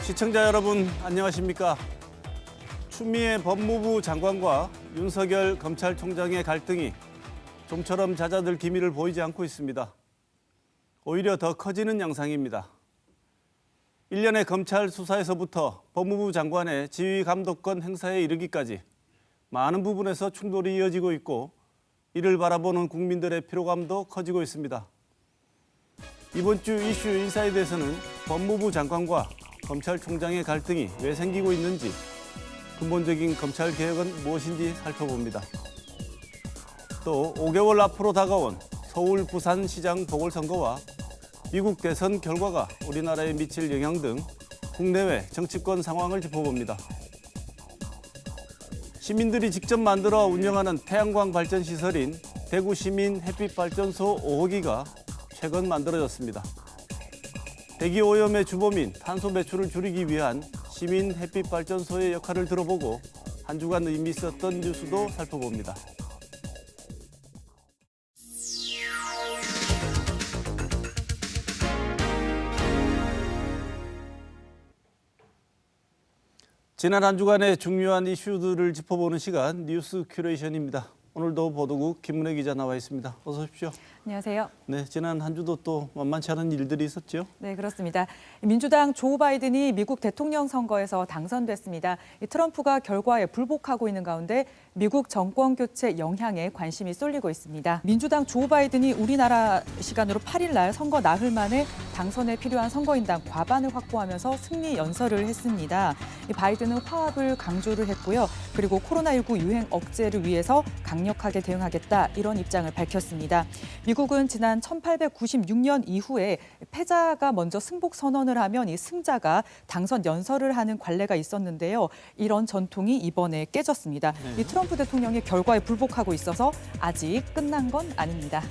시청자 여러분 안녕하십니까? 추미애 법무부 장관과 윤석열 검찰총장의 갈등이 좀처럼 잦아들 기미를 보이지 않고 있습니다. 오히려 더 커지는 양상입니다. 일련의 검찰 수사에서부터 법무부 장관의 지휘 감독권 행사에 이르기까지 많은 부분에서 충돌이 이어지고 있고 이를 바라보는 국민들의 피로감도 커지고 있습니다. 이번 주 이슈 인사이드에서는 법무부 장관과 검찰총장의 갈등이 왜 생기고 있는지, 근본적인 검찰 개혁은 무엇인지 살펴봅니다. 또 5개월 앞으로 다가온 서울 부산시장 보궐선거와 미국 대선 결과가 우리나라에 미칠 영향 등 국내외 정치권 상황을 짚어봅니다. 시민들이 직접 만들어 운영하는 태양광 발전 시설인 대구 시민 햇빛발전소 5호기가 최근 만들어졌습니다. 대기 오염의 주범인 탄소 배출을 줄이기 위한 시민 햇빛발전소의 역할을 들어보고 한 주간 의미 있었던 뉴스도 살펴봅니다. 지난 한 주간의 중요한 이슈들을 짚어보는 시간 뉴스 큐레이션입니다. 오늘도 보도국 김은혜 기자 나와 있습니다. 어서 오십시오. 안녕하세요. 네, 지난 한 주도 또 만만치 않은 일들이 있었죠? 네, 그렇습니다. 민주당 조 바이든이 미국 대통령 선거에서 당선됐습니다. 트럼프가 결과에 불복하고 있는 가운데 미국 정권 교체 영향에 관심이 쏠리고 있습니다. 민주당 조 바이든이 우리나라 시간으로 8일 날 선거 나흘 만에 당선에 필요한 선거인당 과반을 확보하면서 승리 연설을 했습니다. 바이든은 화합을 강조를 했고요. 그리고 코로나19 유행 억제를 위해서 강력하게 대응하겠다, 이런 입장을 밝혔습니다. 미국은 지난 1896년 이후에 패자가 먼저 승복 선언을 하면 이 승자가 당선 연설을 하는 관례가 있었는데요. 이런 전통이 이번에 깨졌습니다. 이 트럼프 대통령이 결과에 불복하고 있어서 아직 끝난 건 아닙니다.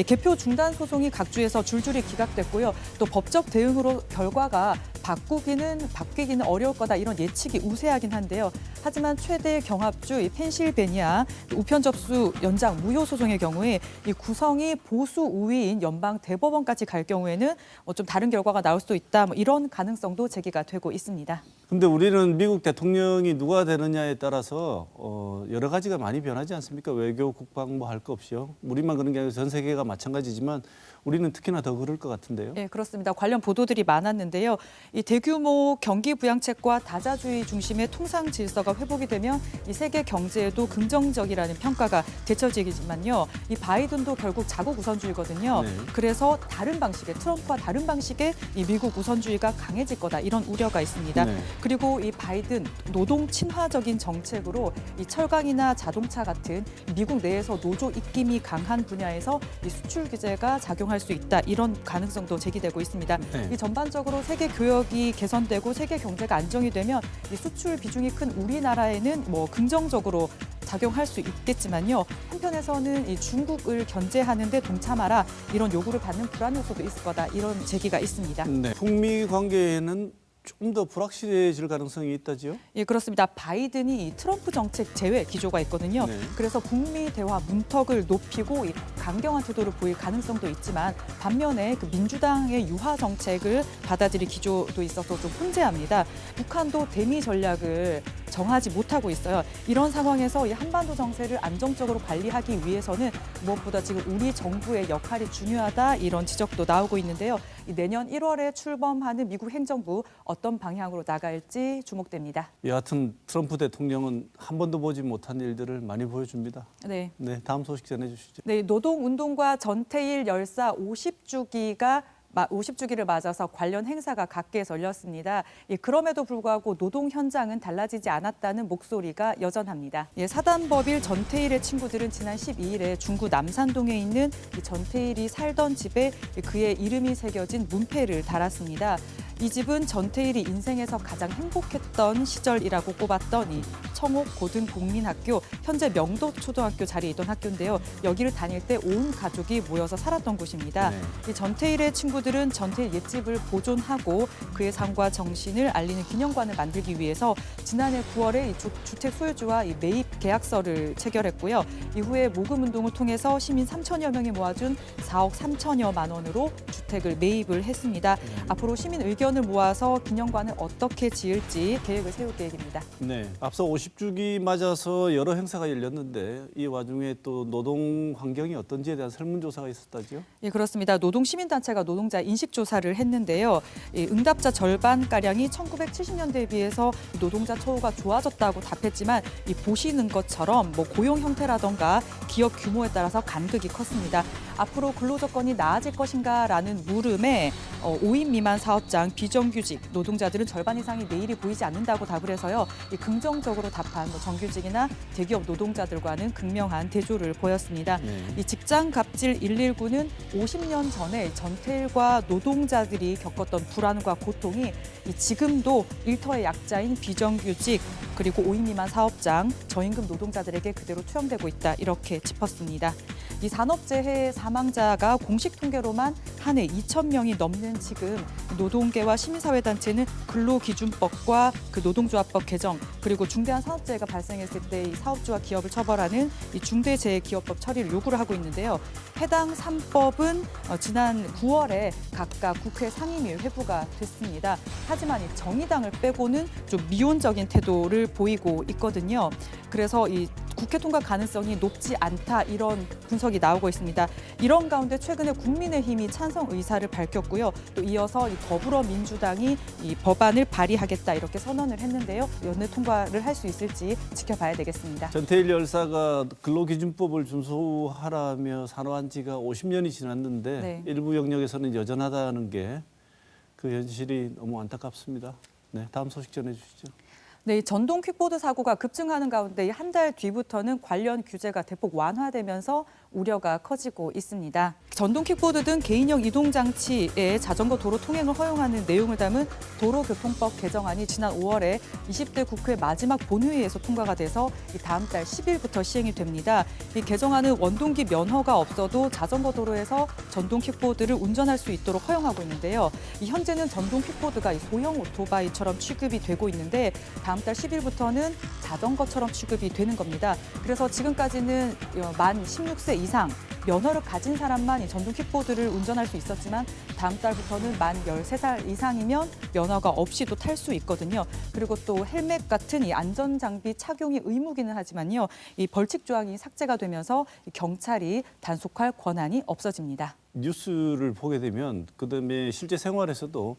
개표 중단 소송이 각 주에서 줄줄이 기각됐고요. 또 법적 대응으로 결과가 바뀌기는 어려울 거다, 이런 예측이 우세하긴 한데요. 하지만 최대 경합주 이 펜실베니아 우편 접수 연장 무효 소송의 경우에 이 구성이 보수 우위인 연방 대법원까지 갈 경우에는 좀 다른 결과가 나올 수도 있다, 이런 가능성도 제기가 되고 있습니다. 근데 우리는 미국 대통령이 누가 되느냐에 따라서 여러 가지가 많이 변하지 않습니까? 외교, 국방 뭐 할 거 없이요. 우리만 그런 게 아니라 전 세계가 마찬가지지만 우리는 특히나 더 그럴 것 같은데요. 네, 그렇습니다. 관련 보도들이 많았는데요. 이 대규모 경기 부양책과 다자주의 중심의 통상 질서가 회복이 되면 이 세계 경제에도 긍정적이라는 평가가 되쳐지지만요. 이 바이든도 결국 자국 우선주의거든요. 그래서 다른 방식의 트럼프와 다른 방식의 이 미국 우선주의가 강해질 거다, 이런 우려가 있습니다. 그리고 이 바이든 노동 친화적인 정책으로 이 철강이나 자동차 같은 미국 내에서 노조 입김이 강한 분야에서 이 수출 규제가 작용할 수 있다, 이런 가능성도 제기되고 있습니다. 이 전반적으로 세계 교역이 개선되고 세계 경제가 안정이 되면 이 수출 비중이 큰 우리나라에는 긍정적으로 작용할 수 있겠지만요. 한편에서는 이 중국을 견제하는 데 동참하라, 이런 요구를 받는 불안 요소도 있을 거다, 이런 제기가 있습니다. 북미 관계에는 좀 더 불확실해질 가능성이 있다지요? 예, 그렇습니다. 바이든이 이 트럼프 정책 제외 기조가 있거든요. 그래서 북미 대화 문턱을 높이고 이 강경한 태도를 보일 가능성도 있지만 반면에 그 민주당의 유화 정책을 받아들일 기조도 있어서 좀 혼재합니다. 북한도 대미 전략을 정하지 못하고 있어요. 이런 상황에서 이 한반도 정세를 안정적으로 관리하기 위해서는 무엇보다 지금 우리 정부의 역할이 중요하다, 이런 지적도 나오고 있는데요. 내년 1월에 출범하는 미국 행정부 어떤 방향으로 나갈지 주목됩니다. 여하튼 트럼프 대통령은 한 번도 보지 못한 일들을 많이 보여줍니다. 네, 다음 소식 전해주시죠. 네, 노동운동가 전태일 열사 50주기를 맞아서 관련 행사가 각계에서 열렸습니다. 그럼에도 불구하고 노동 현장은 달라지지 않았다는 목소리가 여전합니다. 사단법일 전태일의 친구들은 지난 12일에 중구 남산동에 있는 전태일이 살던 집에 그의 이름이 새겨진 문패를 달았습니다. 이 집은 전태일이 인생에서 가장 행복했던 시절이라고 꼽았던 이 청옥 고등국민학교, 현재 명도초등학교 자리에 있던 학교인데요. 여기를 다닐 때 온 가족이 모여서 살았던 곳입니다. 이 전태일의 친구들은 전태일 옛집을 보존하고 그의 삶과 정신을 알리는 기념관을 만들기 위해서 지난해 9월에 이 주택 소유주와 이 매입 계약서를 체결했고요. 이후에 모금 운동을 통해서 시민 3천여 명이 모아준 4억 3천여만 원으로 주택을 매입을 했습니다. 앞으로 시민 의견을 의견을 모아서 기념관을 어떻게 지을지 계획을 세울 계획입니다. 네, 앞서 50주기 맞아서 여러 행사가 열렸는데 이 와중에 또 노동 환경이 어떤지에 대한 설문조사가 있었다지요? 예, 그렇습니다. 노동시민단체가 노동자 인식조사를 했는데요. 응답자 절반가량이 1970년대에 비해서 노동자 처우가 좋아졌다고 답했지만 보시는 것처럼 고용 형태라던가 기업 규모에 따라서 간극이 컸습니다. 앞으로 근로조건이 나아질 것인가라는 물음에 5인 미만 사업장, 비정규직 노동자들은 절반 이상이 내일이 보이지 않는다고 답을 해서요. 긍정적으로 답한 정규직이나 대기업 노동자들과는 극명한 대조를 보였습니다. 이 직장 갑질 119는 50년 전에 전태일과 노동자들이 겪었던 불안과 고통이 지금도 일터의 약자인 비정규직 그리고 5인 미만 사업장, 저임금 노동자들에게 그대로 투영되고 있다 이렇게 짚었습니다. 이 산업재해 사망자가 공식 통계로만 한 해 2,000명이 넘는 지금 노동계와 시민사회단체는 근로기준법과 그 노동조합법 개정 그리고 중대한 산업재해가 발생했을 때 이 사업주와 기업을 처벌하는 이 중대재해기업법 처리를 요구를 하고 있는데요. 해당 3법은 지난 9월에 각각 국회 상임위 회부가 됐습니다. 하지만 이 정의당을 빼고는 좀 미온적인 태도를 보이고 있거든요. 그래서 이 국회 통과 가능성이 높지 않다 이런 분석이 나오고 있습니다. 이런 가운데 최근에 국민의힘이 찬성 의사를 밝혔고요. 또 이어서 이 더불어민주당이 이 법안을 발의하겠다 이렇게 선언을 했는데요. 연내 통과를 할 수 있을지 지켜봐야 되겠습니다. 전태일 열사가 근로기준법을 준수하라며 산호한 지가 50년이 지났는데 네. 일부 영역에서는 여전하다는 게 그 현실이 너무 안타깝습니다. 네, 다음 소식 전해주시죠. 네, 이 전동 퀵보드 사고가 급증하는 가운데 한 달 뒤부터는 관련 규제가 대폭 완화되면서 우려가 커지고 있습니다. 전동 킥보드 등 개인형 이동 장치에 자전거 도로 통행을 허용하는 내용을 담은 도로교통법 개정안이 지난 5월에 20대 국회 마지막 본회의에서 통과가 돼서 다음 달 10일부터 시행이 됩니다. 이 개정안은 원동기 면허가 없어도 자전거 도로에서 전동 킥보드를 운전할 수 있도록 허용하고 있는데요. 현재는 전동 킥보드가 소형 오토바이처럼 취급이 되고 있는데 다음 달 10일부터는 자전거처럼 취급이 되는 겁니다. 그래서 지금까지는 만 16세 이상 면허를 가진 사람만 이 전동 킥보드를 운전할 수 있었지만 다음 달부터는 만 13살 이상이면 면허가 없이도 탈 수 있거든요. 그리고 또 헬멧 같은 이 안전장비 착용이 의무기는 하지만요. 이 벌칙 조항이 삭제가 되면서 경찰이 단속할 권한이 없어집니다. 뉴스를 보게 되면 그다음에 실제 생활에서도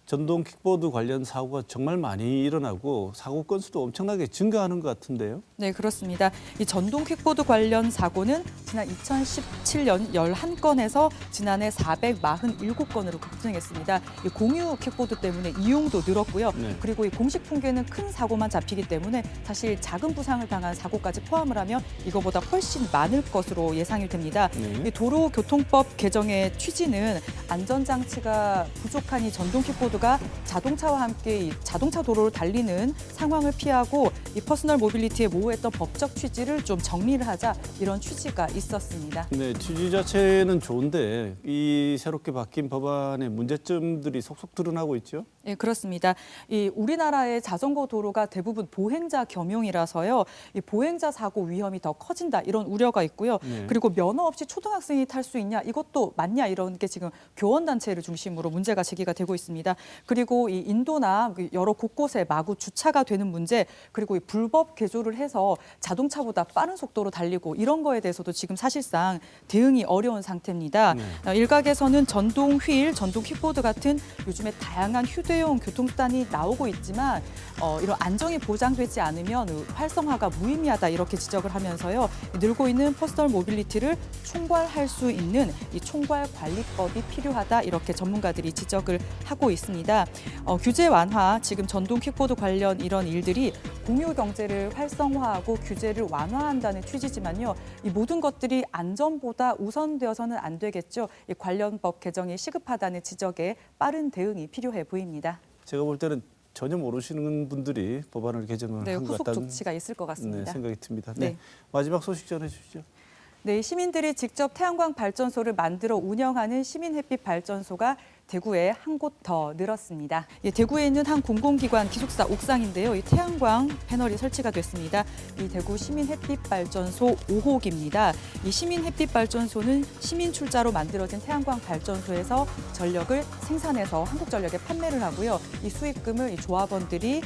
전동 킥보드 관련 사고가 정말 많이 일어나고 사고 건수도 엄청나게 증가하는 것 같은데요. 네, 그렇습니다. 이 전동 킥보드 관련 사고는 지난 2017년 11건에서 지난해 447건으로 급증했습니다. 이 공유 킥보드 때문에 이용도 늘었고요. 네. 그리고 이 공식 통계는 큰 사고만 잡히기 때문에 사실 작은 부상을 당한 사고까지 포함을 하면 이거보다 훨씬 많을 것으로 예상이 됩니다. 네. 이 도로교통법 개정의 취지는 안전장치가 부족한 이 전동 킥보드가 자동차와 함께 이 자동차 도로를 달리는 상황을 피하고 이 퍼스널 모빌리티에 모호했던 법적 취지를 좀 정리를 하자 이런 취지가 있었습니다. 네, 취지 자체는 좋은데 이 새롭게 바뀐 법안의 문제점들이 속속 드러나고 있죠. 예, 그렇습니다. 이 우리나라의 자전거 도로가 대부분 보행자 겸용이라서요. 이 보행자 사고 위험이 더 커진다 이런 우려가 있고요. 네. 그리고 면허 없이 초등학생이 탈 수 있냐 이것도 맞냐 이런 게 지금 교원단체를 중심으로 문제가 제기가 되고 있습니다. 그리고 이 인도나 여러 곳곳에 마구 주차가 되는 문제 그리고 이 불법 개조를 해서 자동차보다 빠른 속도로 달리고 이런 거에 대해서도 지금 사실상 대응이 어려운 상태입니다. 네. 일각에서는 전동 휠, 전동 킥보드 같은 요즘에 다양한 휴대용 교통수단이 나오고 있지만 이런 안정이 보장되지 않으면 활성화가 무의미하다 이렇게 지적을 하면서요. 늘고 있는 퍼스널 모빌리티를 총괄할 수 있는 이 총괄 관리법이 필요하다 이렇게 전문가들이 지적을 하고 있습니다. 규제 완화, 지금 전동 킥보드 관련 이런 일들이 공유 경제를 활성화하고 규제를 완화한다는 취지지만요. 이 모든 것들이 안전보다 우선되어서는 안 되겠죠. 이 관련 법 개정이 시급하다는 지적에 빠른 대응이 필요해 보입니다. 제가 볼 때는 전혀 모르시는 분들이 법안을 개정을 네, 한 것 후속 같다는 조치가 있을 것 같습니다. 생각이 듭니다. 네. 네. 마지막 소식 전해주시죠. 네, 시민들이 직접 태양광 발전소를 만들어 운영하는 시민햇빛 발전소가 대구에 한 곳 더 늘었습니다. 대구에 있는 한 공공기관 기숙사 옥상인데요. 이 태양광 패널이 설치가 됐습니다. 이 대구 시민햇빛발전소 5호기입니다. 이 시민햇빛발전소는 시민 출자로 만들어진 태양광 발전소에서 전력을 생산해서 한국전력에 판매를 하고요. 이 수익금을 이 조합원들이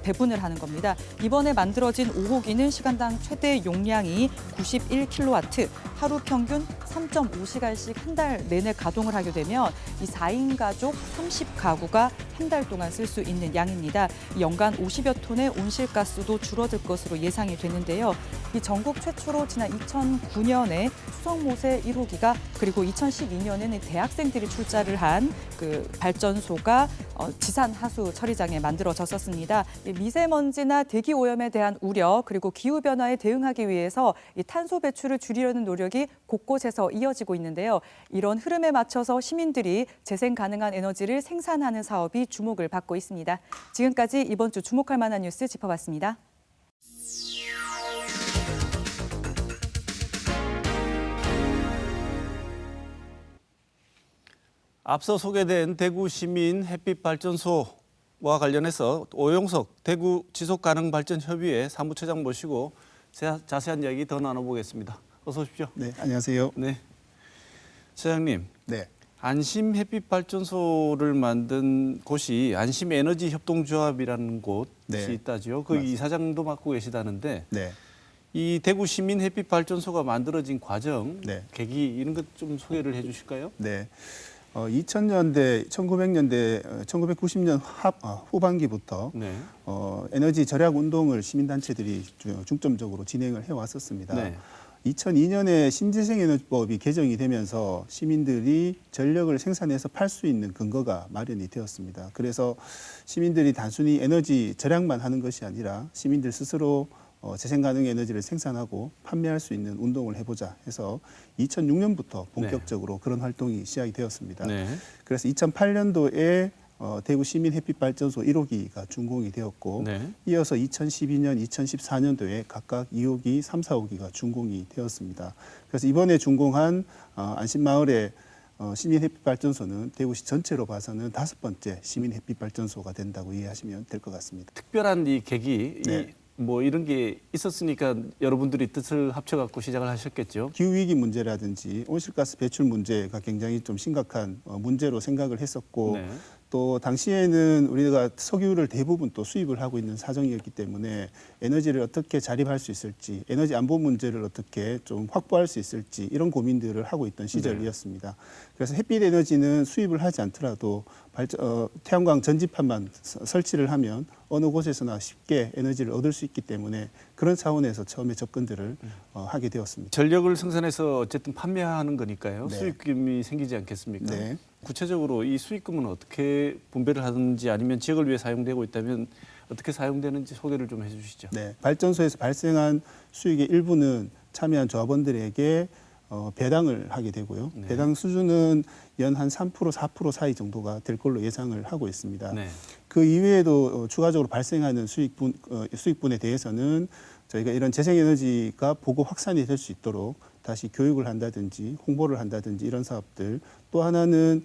배분을 하는 겁니다. 이번에 만들어진 5호기는 시간당 최대 용량이 91kW, 하루 평균 3.5시간씩 한 달 내내 가동을 하게 되면 이 4인 가족 30가구가 한 달 동안 쓸 수 있는 양입니다. 연간 50여 톤의 온실가스도 줄어들 것으로 예상이 되는데요. 이 전국 최초로 지난 2009년에 수성모세 1호기가 그리고 2012년에는 대학생들이 출자를 한 그 발전소가 지산 하수 처리장에 만들어졌었습니다. 미세먼지나 대기 오염에 대한 우려 그리고 기후 변화에 대응하기 위해서 이 탄소 배출을 줄이려는 노력이 곳곳에서 이어지고 있는데요. 이런 흐름에 맞춰서 시민들이 재생 가능한 에너지를 생산하는 사업이 주목을 받고 있습니다. 지금까지 이번 주 주목할 만한 뉴스 짚어봤습니다. 앞서 소개된 대구 시민 햇빛발전소와 관련해서 오용석 대구 지속가능발전협의회 사무처장 모시고 자세한 이야기 더 나눠보겠습니다. 어서 오십시오. 네, 안녕하세요. 네, 처장님. 네, 안심 햇빛발전소를 만든 곳이 안심에너지협동조합이라는 곳이 네. 있다죠. 그 맞습니다. 이사장도 맡고 계시다는데 네, 이 대구 시민 햇빛발전소가 만들어진 과정, 네. 계기 이런 것 좀 소개를 해주실까요? 네. 2000년대, 1900년대, 1990년 후반기부터 네. 에너지 절약 운동을 시민단체들이 중점적으로 진행을 해왔었습니다. 네. 2002년에 신재생에너지법이 개정이 되면서 시민들이 전력을 생산해서 팔 수 있는 근거가 마련이 되었습니다. 그래서 시민들이 단순히 에너지 절약만 하는 것이 아니라 시민들 스스로 재생가능 에너지를 생산하고 판매할 수 있는 운동을 해보자 해서 2006년부터 본격적으로 그런 활동이 시작이 되었습니다. 네. 그래서 2008년도에 대구 시민 햇빛발전소 1호기가 준공이 되었고 네. 이어서 2012년, 2014년도에 각각 2호기, 3, 4호기가 준공이 되었습니다. 그래서 이번에 준공한 안심마을의 시민 햇빛발전소는 대구시 전체로 봐서는 5번째 시민 햇빛발전소가 된다고 이해하시면 될 것 같습니다. 특별한 이 계기, 네. 뭐 이런 게 있었으니까 여러분들이 뜻을 합쳐갖고 시작을 하셨겠죠. 기후위기 문제라든지 온실가스 배출 문제가 굉장히 좀 심각한 문제로 생각을 했었고 네. 또 당시에는 우리가 석유를 대부분 또 수입을 하고 있는 사정이었기 때문에 에너지를 어떻게 자립할 수 있을지, 에너지 안보 문제를 어떻게 좀 확보할 수 있을지 이런 고민들을 하고 있던 시절이었습니다. 그래서 햇빛 에너지는 수입을 하지 않더라도 태양광 전지판만 설치를 하면 어느 곳에서나 쉽게 에너지를 얻을 수 있기 때문에 그런 차원에서 처음에 접근들을 하게 되었습니다. 전력을 생산해서 어쨌든 판매하는 거니까요. 네. 수익금이 생기지 않겠습니까? 네. 구체적으로 이 수익금은 어떻게 분배를 하든지 아니면 지역을 위해 사용되고 있다면 어떻게 사용되는지 소개를 좀 해주시죠. 네, 발전소에서 발생한 수익의 일부는 참여한 조합원들에게 배당을 하게 되고요. 네. 배당 수준은 연 한 3%, 4% 사이 정도가 될 걸로 예상을 하고 있습니다. 네. 그 이외에도 추가적으로 발생하는 수익분에 대해서는 저희가 이런 재생에너지가 보고 확산이 될 수 있도록 다시 교육을 한다든지 홍보를 한다든지 이런 사업들, 또 하나는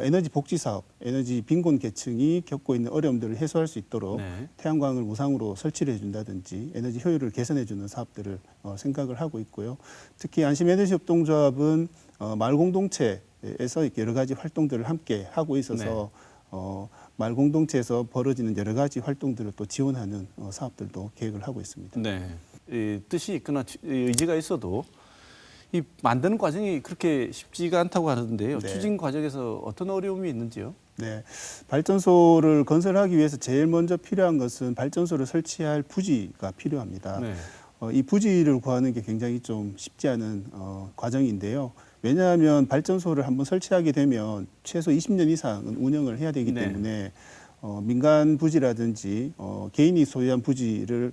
에너지 복지 사업, 에너지 빈곤 계층이 겪고 있는 어려움들을 해소할 수 있도록 네. 태양광을 무상으로 설치를 해준다든지 에너지 효율을 개선해주는 사업들을 생각을 하고 있고요. 특히 안심에너지협동조합은 마을 공동체에서 여러 가지 활동들을 함께 하고 있어서 마을 공동체에서 벌어지는 여러 가지 활동들을 또 지원하는 사업들도 계획을 하고 있습니다. 네. 이 뜻이 있거나 의지가 있어도 이 만드는 과정이 그렇게 쉽지가 않다고 하는데요. 네. 추진 과정에서 어떤 어려움이 있는지요? 네, 발전소를 건설하기 위해서 제일 먼저 필요한 것은 발전소를 설치할 부지가 필요합니다. 네. 이 부지를 구하는 게 굉장히 좀 쉽지 않은 과정인데요. 왜냐하면 발전소를 한번 설치하게 되면 최소 20년 이상은 운영을 해야 되기 네. 때문에 민간 부지라든지 개인이 소유한 부지를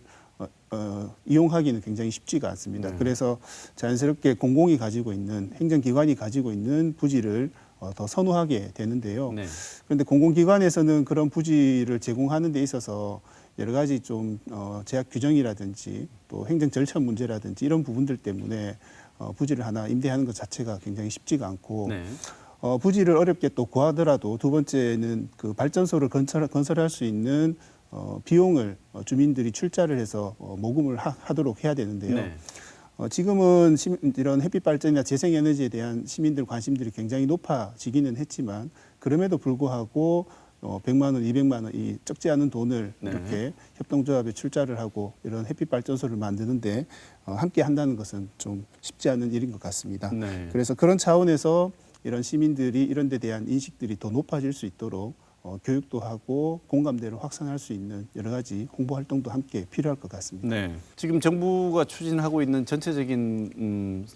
이용하기는 굉장히 쉽지가 않습니다. 네. 그래서 자연스럽게 공공이 가지고 있는 행정기관이 가지고 있는 부지를 더 선호하게 되는데요. 네. 그런데 공공기관에서는 그런 부지를 제공하는 데 있어서 여러 가지 좀 제약 규정이라든지 또 행정 절차 문제라든지 이런 부분들 때문에 부지를 하나 임대하는 것 자체가 굉장히 쉽지가 않고 네. 부지를 어렵게 또 구하더라도 두 번째는 그 발전소를 건설할 수 있는 비용을 주민들이 출자를 해서 모금을 하도록 해야 되는데요. 네. 지금은 이런 햇빛 발전이나 재생에너지에 대한 시민들 관심들이 굉장히 높아지기는 했지만 그럼에도 불구하고 100만 원, 200만 원 이 적지 않은 돈을 네. 이렇게 협동조합에 출자를 하고 이런 햇빛 발전소를 만드는데 함께 한다는 것은 좀 쉽지 않은 일인 것 같습니다. 네. 그래서 그런 차원에서 이런 시민들이 이런 데 대한 인식들이 더 높아질 수 있도록 교육도 하고 공감대를 확산할 수 있는 여러 가지 홍보 활동도 함께 필요할 것 같습니다. 네. 지금 정부가 추진하고 있는 전체적인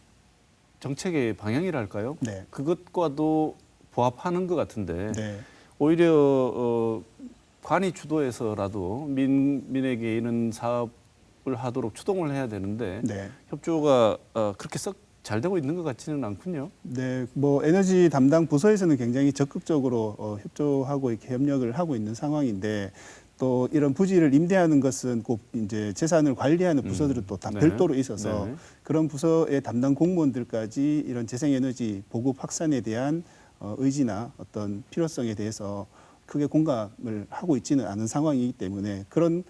정책의 방향이랄까요? 네. 그것과도 부합하는 것 같은데 네. 오히려 관이 주도해서라도 민에게 이런 사업을 하도록 추동을 해야 되는데 네. 협조가 그렇게 썩 잘 되고 있는 것 같지는 않군요. 네, 뭐 에너지 담당 부서에서는 굉장히 적극적으로 협조하고 이렇게 협력을 하고 있는 상황인데 또 이런 부지를 임대하는 것은 꼭 이제 재산을 관리하는 부서들은 또 다 네. 별도로 있어서 네. 그런 부서의 담당 공무원들까지 이런 재생에너지 보급 확산에 대한 의지나 어떤 필요성에 대해서 크게 공감을 하고 있지는 않은 상황이기 때문에 그런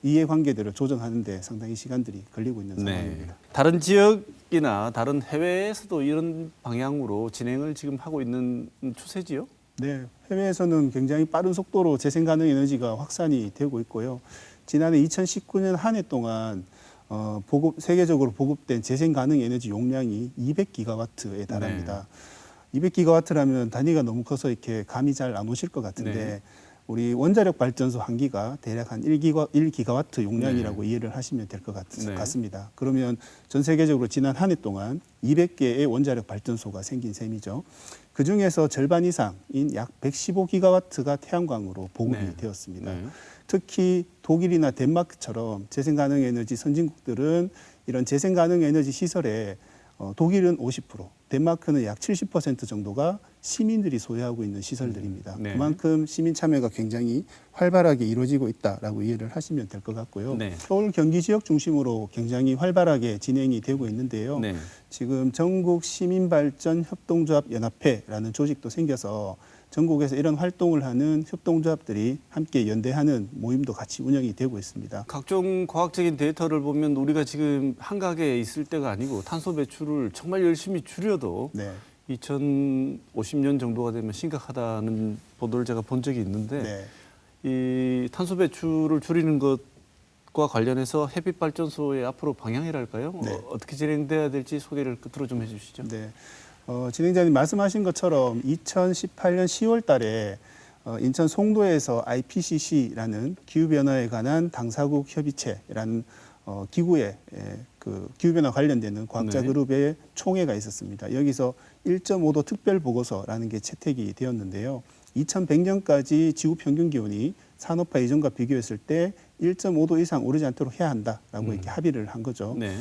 이해관계들을 조정하는 데 상당히 시간들이 걸리고 있는 상황입니다. 다른 지역이나 다른 해외에서도 이런 방향으로 진행을 지금 하고 있는 추세지요? 네, 해외에서는 굉장히 빠른 속도로 재생가능 에너지가 확산이 되고 있고요. 지난해 2019년 한 해 동안 세계적으로 보급된 재생가능 에너지 용량이 200기가와트에 달합니다. 200기가와트라면 단위가 너무 커서 이렇게 감이 잘 안 오실 것 같은데 네. 우리 원자력 발전소 한 기가 대략 한 1기가와트 용량이라고 이해를 하시면 될 것 네. 같습니다. 그러면 전 세계적으로 지난 한 해 동안 200개의 원자력 발전소가 생긴 셈이죠. 그중에서 절반 이상인 약 115기가와트가 태양광으로 보급이 네. 되었습니다. 네. 특히 독일이나 덴마크처럼 재생가능 에너지 선진국들은 이런 재생가능 에너지 시설에 독일은 50%, 덴마크는 약 70% 정도가 시민들이 소유하고 있는 시설들입니다. 네. 그만큼 시민 참여가 굉장히 활발하게 이루어지고 있다라고 이해를 하시면 될 것 같고요. 네. 서울 경기 지역 중심으로 굉장히 활발하게 진행이 되고 있는데요. 네. 지금 전국 시민발전 협동조합 연합회라는 조직도 생겨서 전국에서 이런 활동을 하는 협동조합들이 함께 연대하는 모임도 같이 운영이 되고 있습니다. 각종 과학적인 데이터를 보면 우리가 지금 한가계에 있을 때가 아니고 탄소 배출을 정말 열심히 줄여도 네. 2050년 정도가 되면 심각하다는 보도를 제가 본 적이 있는데 네. 이 탄소 배출을 줄이는 것과 관련해서 햇빛 발전소의 앞으로 방향이랄까요? 네. 어떻게 진행돼야 될지 소개를 끝으로 좀 해주시죠. 네. 진행자님 말씀하신 것처럼 2018년 10월 달에 인천 송도에서 IPCC라는 기후변화에 관한 당사국 협의체라는 기구에 그 기후변화 관련되는 과학자 네. 그룹의 총회가 있었습니다. 여기서 1.5도 특별보고서라는 게 채택이 되었는데요. 2100년까지 지구 평균 기온이 산업화 이전과 비교했을 때 1.5도 이상 오르지 않도록 해야 한다라고 이렇게 합의를 한 거죠. 네.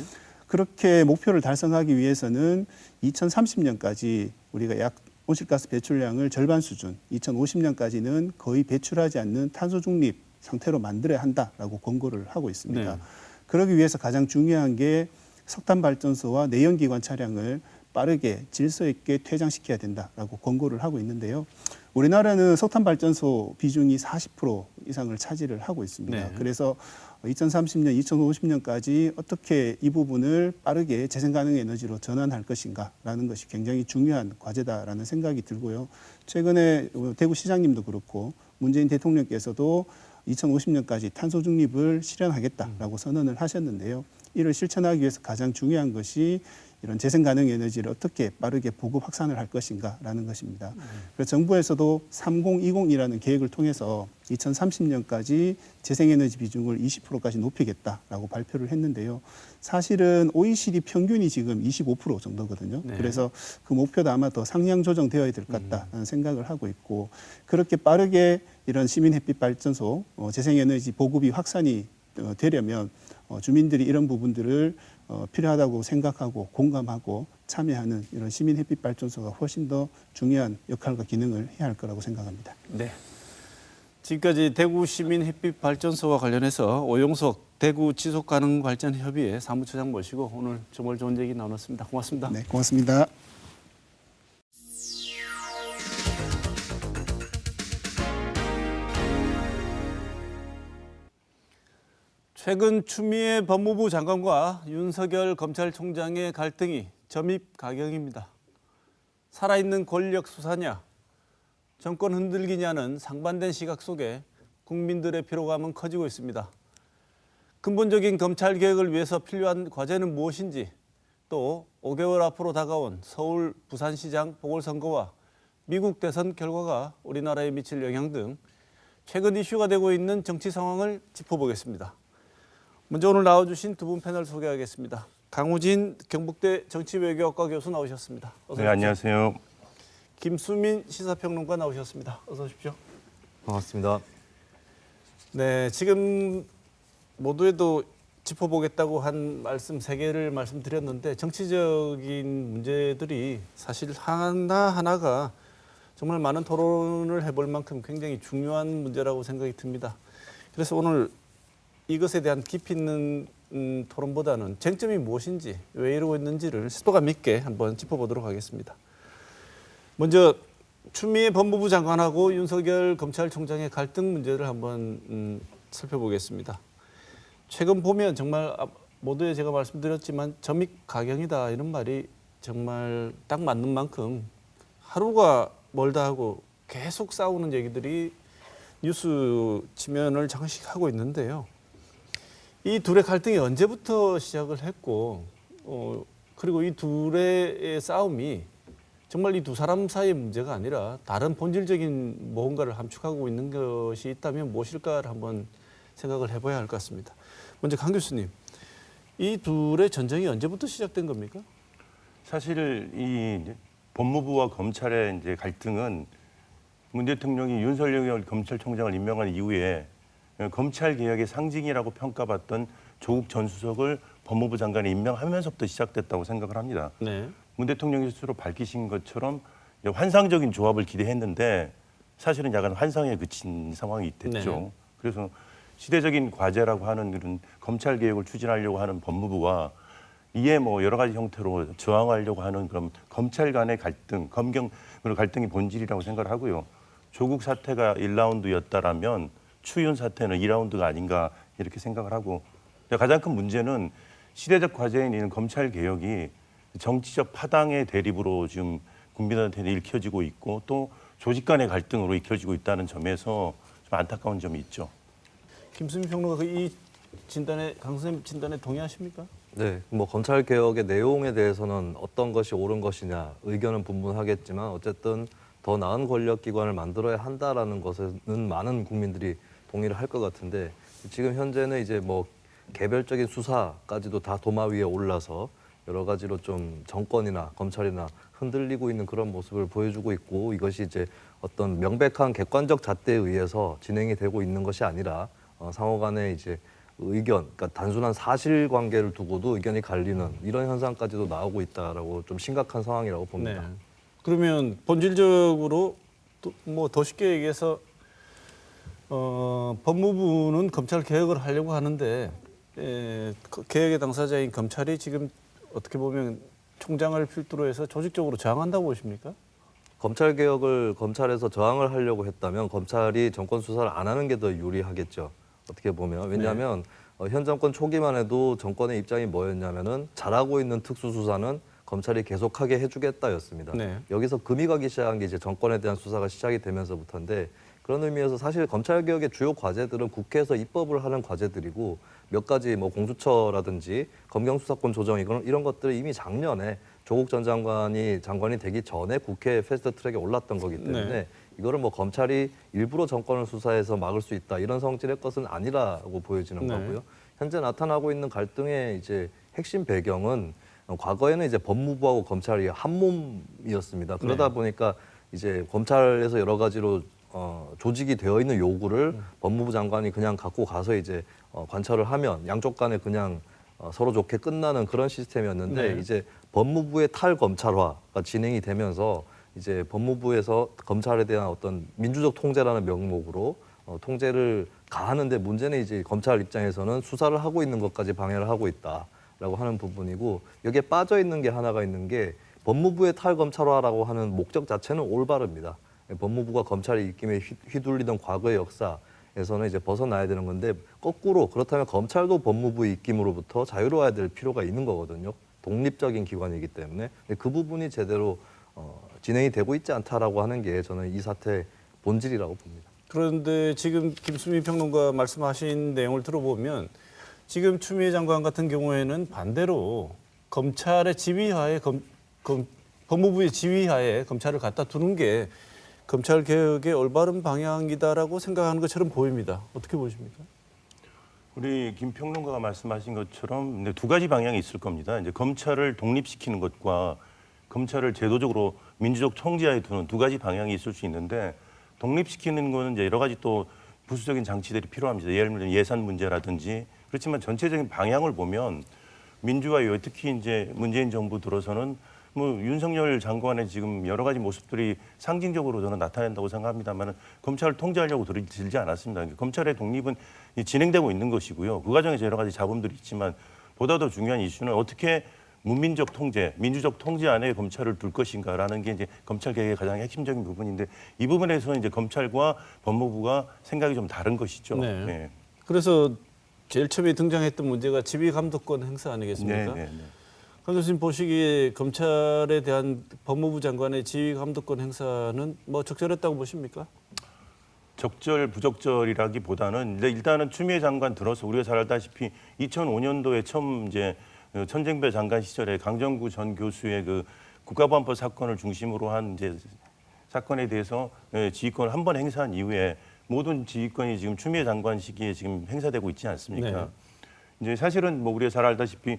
그렇게 목표를 달성하기 위해서는 2030년까지 우리가 약 온실가스 배출량을 절반 수준, 2050년까지는 거의 배출하지 않는 탄소 중립 상태로 만들어야 한다라고 권고를 하고 있습니다. 네. 그러기 위해서 가장 중요한 게 석탄 발전소와 내연기관 차량을 빠르게 질서 있게 퇴장시켜야 된다라고 권고를 하고 있는데요. 우리나라는 석탄 발전소 비중이 40% 이상을 차지를 하고 있습니다. 네. 그래서 2030년, 2050년까지 어떻게 이 부분을 빠르게 재생가능 에너지로 전환할 것인가라는 것이 굉장히 중요한 과제다라는 생각이 들고요. 최근에 대구시장님도 그렇고 문재인 대통령께서도 2050년까지 탄소 중립을 실현하겠다라고 선언을 하셨는데요. 이를 실천하기 위해서 가장 중요한 것이 이런 재생가능 에너지를 어떻게 빠르게 보급 확산을 할 것인가라는 것입니다. 그래서 정부에서도 3020이라는 계획을 통해서 2030년까지 재생에너지 비중을 20%까지 높이겠다라고 발표를 했는데요. 사실은 OECD 평균이 지금 25% 정도거든요. 네. 그래서 그 목표도 아마 더 상향 조정되어야 될 것 같다는 생각을 하고 있고 그렇게 빠르게 이런 시민 햇빛 발전소 재생에너지 보급이 확산이 되려면 주민들이 이런 부분들을 필요하다고 생각하고 공감하고 참여하는 이런 시민 햇빛 발전소가 훨씬 더 중요한 역할과 기능을 해야 할 거라고 생각합니다. 네. 지금까지 대구 시민 햇빛 발전소와 관련해서 오용석 대구 지속가능발전협의회 사무처장 모시고 오늘 정말 좋은 얘기 나눴습니다. 고맙습니다. 네, 고맙습니다. 최근 추미애 법무부 장관과 윤석열 검찰총장의 갈등이 점입가경입니다. 살아있는 권력 수사냐, 정권 흔들기냐는 상반된 시각 속에 국민들의 피로감은 커지고 있습니다. 근본적인 검찰 개혁을 위해서 필요한 과제는 무엇인지, 또 5개월 앞으로 다가온 서울 부산시장 보궐선거와 미국 대선 결과가 우리나라에 미칠 영향 등 최근 이슈가 되고 있는 정치 상황을 짚어보겠습니다. 먼저 오늘 나와주신 두 분 패널 소개하겠습니다. 강우진 경북대 정치외교학과 교수 나오셨습니다. 어서 네, 안녕하세요. 김수민 시사평론가 나오셨습니다. 어서 오십시오. 반갑습니다. 네, 지금 모두에도 짚어보겠다고 한 말씀 세 개를 말씀드렸는데 정치적인 문제들이 사실 하나하나가 정말 많은 토론을 해볼 만큼 굉장히 중요한 문제라고 생각이 듭니다. 그래서 오늘 이것에 대한 깊이 있는 토론보다는 쟁점이 무엇인지, 왜 이러고 있는지를 속도감 있게 한번 짚어보도록 하겠습니다. 먼저 추미애 법무부 장관하고 윤석열 검찰총장의 갈등 문제를 한번 살펴보겠습니다. 최근 보면 정말 모두에 제가 말씀드렸지만 점입가경이다 이런 말이 정말 딱 맞는 만큼 하루가 멀다 하고 계속 싸우는 얘기들이 뉴스 지면을 장식하고 있는데요. 이 둘의 갈등이 언제부터 시작을 했고 그리고 이 둘의 싸움이 정말 이 두 사람 사이의 문제가 아니라 다른 본질적인 무언가를 함축하고 있는 것이 있다면 무엇일까를 한번 생각을 해봐야 할 것 같습니다. 먼저 강 교수님, 이 둘의 전쟁이 언제부터 시작된 겁니까? 사실 이 법무부와 검찰의 이제 갈등은 문 대통령이 윤석열 검찰총장을 임명한 이후에 검찰 개혁의 상징이라고 평가받던 조국 전 수석을 법무부 장관에 임명하면서부터 시작됐다고 생각을 합니다. 네. 문 대통령이 스스로 밝히신 것처럼 환상적인 조합을 기대했는데 사실은 약간 환상에 그친 상황이 됐죠. 네. 그래서 시대적인 과제라고 하는 그런 검찰 개혁을 추진하려고 하는 법무부와 이에 뭐 여러 가지 형태로 저항하려고 하는 그런 검찰 간의 갈등, 검경 갈등이 본질이라고 생각을 하고요. 조국 사태가 1라운드였다라면 추윤 사태는 2라운드가 아닌가 이렇게 생각을 하고, 가장 큰 문제는 시대적 과제인 이런 검찰 개혁이 정치적 파당의 대립으로 지금 국민들한테 읽혀지고 있고 또 조직 간의 갈등으로 읽혀지고 있다는 점에서 좀 안타까운 점이 있죠. 김수민 평론가 이 진단에, 강 선생님 진단에 동의하십니까? 네, 뭐 검찰 개혁의 내용에 대해서는 어떤 것이 옳은 것이냐 의견은 분분하겠지만 어쨌든 더 나은 권력 기관을 만들어야 한다라는 것은 많은 국민들이 동의를 할 것 같은데, 지금 현재는 이제 뭐 개별적인 수사까지도 다 도마 위에 올라서 여러 가지로 좀 정권이나 검찰이나 흔들리고 있는 그런 모습을 보여주고 있고, 이것이 이제 어떤 명백한 객관적 잣대에 의해서 진행이 되고 있는 것이 아니라 상호 간에 이제 의견, 그러니까 단순한 사실관계를 두고도 의견이 갈리는 이런 현상까지도 나오고 있다라고 좀 심각한 상황이라고 봅니다. 네. 그러면 본질적으로 뭐 더 쉽게 얘기해서 법무부는 검찰 개혁을 하려고 하는데 개혁의 당사자인 검찰이 지금 어떻게 보면 총장을 필두로 해서 조직적으로 저항한다고 보십니까? 검찰 개혁을 검찰에서 저항을 하려고 했다면 검찰이 정권 수사를 안 하는 게 더 유리하겠죠. 어떻게 보면. 왜냐하면 현 정권 초기만 해도 정권의 입장이 뭐였냐면은 잘하고 있는 특수수사는 검찰이 계속하게 해주겠다였습니다. 네. 여기서 금이 가기 시작한 게 이제 정권에 대한 수사가 시작이 되면서부터인데, 그런 의미에서 사실 검찰 개혁의 주요 과제들은 국회에서 입법을 하는 과제들이고 몇 가지 뭐 공수처라든지 검경수사권 조정 이런 것들은 이미 작년에 조국 전 장관이 되기 전에 국회 패스트트랙에 올랐던 거기 때문에 네. 이거를 뭐 검찰이 일부러 정권을 수사해서 막을 수 있다 이런 성질의 것은 아니라고 보여지는 네. 거고요. 현재 나타나고 있는 갈등의 이제 핵심 배경은 과거에는 이제 법무부하고 검찰이 한 몸이었습니다. 그러다 네. 보니까 이제 검찰에서 여러 가지로 조직이 되어 있는 요구를 법무부 장관이 그냥 갖고 가서 이제 관철을 하면 양쪽 간에 그냥 서로 좋게 끝나는 그런 시스템이었는데, 네. 이제 법무부의 탈검찰화가 진행이 되면서 이제 법무부에서 검찰에 대한 어떤 민주적 통제라는 명목으로 통제를 가하는데, 문제는 이제 검찰 입장에서는 수사를 하고 있는 것까지 방해를 하고 있다라고 하는 부분이고, 여기에 빠져 있는 게 하나가 있는 게 법무부의 탈검찰화라고 하는 목적 자체는 올바릅니다. 법무부가 검찰의 입김에 휘둘리던 과거의 역사, 에서는 이제 벗어나야 되는 건데 거꾸로 그렇다면 검찰도 법무부의 입김으로부터 자유로워야 될 필요가 있는 거거든요. 독립적인 기관이기 때문에 근데 그 부분이 제대로 진행이 되고 있지 않다라고 하는 게 저는 이 사태의 본질이라고 봅니다. 그런데 지금 김수미 평론가 말씀하신 내용을 들어보면 지금 추미애 장관 같은 경우에는 반대로 검찰의 지휘하에 법무부의 지휘하에 검찰을 갖다 두는 게 검찰 개혁의 올바른 방향이다라고 생각하는 것처럼 보입니다. 어떻게 보십니까? 우리 김 평론가가 말씀하신 것처럼 두 가지 방향이 있을 겁니다. 이제 검찰을 독립시키는 것과 검찰을 제도적으로 민주적 통제하에 두는 두 가지 방향이 있을 수 있는데 독립시키는 거는 이제 여러 가지 또 부수적인 장치들이 필요합니다. 예를 들면 예산 문제라든지 그렇지만 전체적인 방향을 보면 민주화요 특히 이제 문재인 정부 들어서는 뭐 윤석열 장관의 지금 여러 가지 모습들이 상징적으로 저는 나타낸다고 생각합니다만 검찰을 통제하려고 들지 않았습니다. 검찰의 독립은 진행되고 있는 것이고요. 그 과정에서 여러 가지 잡음들이 있지만 보다 더 중요한 이슈는 어떻게 문민적 통제, 민주적 통제 안에 검찰을 둘 것인가라는 게 이제 검찰 개혁의 가장 핵심적인 부분인데 이 부분에서 이제 검찰과 법무부가 생각이 좀 다른 것이죠. 네. 네. 그래서 제일 처음에 등장했던 문제가 지휘 감독권 행사 아니겠습니까? 네. 강 교수님 보시기에 검찰에 대한 법무부 장관의 지휘 감독권 행사는 뭐 적절했다고 보십니까? 적절 부적절이라기보다는 일단은 추미애 장관 들어서 우리가 잘 알다시피 2005년도에 처음 이제 천정배 장관 시절에 강정구 전 교수의 그 국가보안법 사건을 중심으로 한 이제 사건에 대해서 지휘권을 한 번 행사한 이후에 모든 지휘권이 지금 추미애 장관 시기에 지금 행사되고 있지 않습니까? 네. 이제 사실은 뭐 우리가 잘 알다시피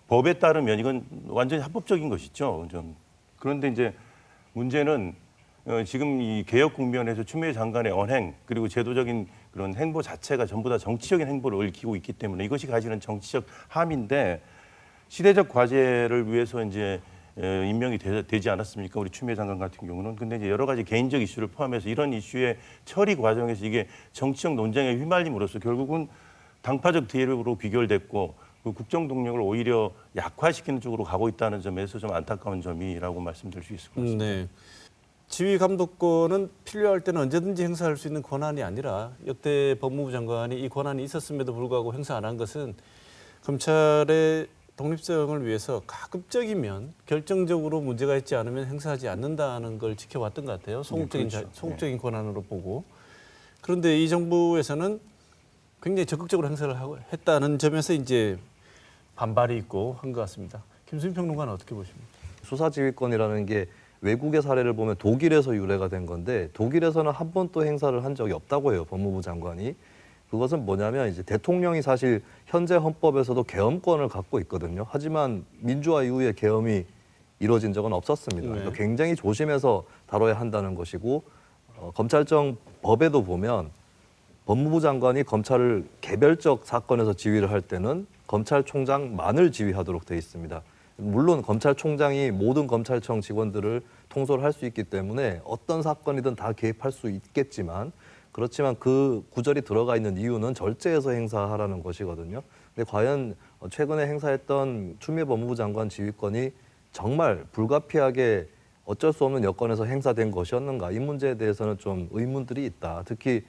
법에 따르면 이건 완전히 합법적인 것이죠. 좀 그런데 이제 문제는 지금 이 개혁 국면에서 추미애 장관의 언행 그리고 제도적인 그런 행보 자체가 전부 다 정치적인 행보를 얽히고 있기 때문에 이것이 가지는 정치적 함인데 시대적 과제를 위해서 이제 임명이 되지 않았습니까? 우리 추미애 장관 같은 경우는. 근데 이제 여러 가지 개인적 이슈를 포함해서 이런 이슈의 처리 과정에서 이게 정치적 논쟁에 휘말림으로써 결국은 당파적 대립으로 귀결됐고 그 국정 동력을 오히려 약화시키는 쪽으로 가고 있다는 점에서 좀 안타까운 점이라고 말씀드릴 수 있을 것 같습니다. 네. 지휘 감독권은 필요할 때는 언제든지 행사할 수 있는 권한이 아니라 역대 법무부 장관이 이 권한이 있었음에도 불구하고 행사 안 한 것은 검찰의 독립성을 위해서 가급적이면 결정적으로 문제가 있지 않으면 행사하지 않는다는 걸 지켜왔던 것 같아요. 소극적인, 그렇죠. 소극적인 권한으로 보고. 그런데 이 정부에서는 굉장히 적극적으로 행사를 했다는 점에서 이제 반발이 있고 한 것 같습니다. 김수민 평론가는 어떻게 보십니까? 수사지휘권이라는 게 외국의 사례를 보면 독일에서 유래가 된 건데 독일에서는 한 번도 행사를 한 적이 없다고 해요. 법무부 장관이. 그것은 뭐냐면 이제 대통령이 사실 현재 헌법에서도 계엄권을 갖고 있거든요. 하지만 민주화 이후에 계엄이 이루어진 적은 없었습니다. 네. 그러니까 굉장히 조심해서 다뤄야 한다는 것이고 검찰청 법에도 보면 법무부 장관이 검찰을 개별적 사건에서 지휘를 할 때는 검찰총장만을 지휘하도록 돼 있습니다. 물론 검찰총장이 모든 검찰청 직원들을 통솔을 할 수 있기 때문에 어떤 사건이든 다 개입할 수 있겠지만 그렇지만 그 구절이 들어가 있는 이유는 절제해서 행사하라는 것이거든요. 근데 과연 최근에 행사했던 추미애 법무부 장관 지휘권이 정말 불가피하게 어쩔 수 없는 여건에서 행사된 것이었는가 이 문제에 대해서는 좀 의문들이 있다. 특히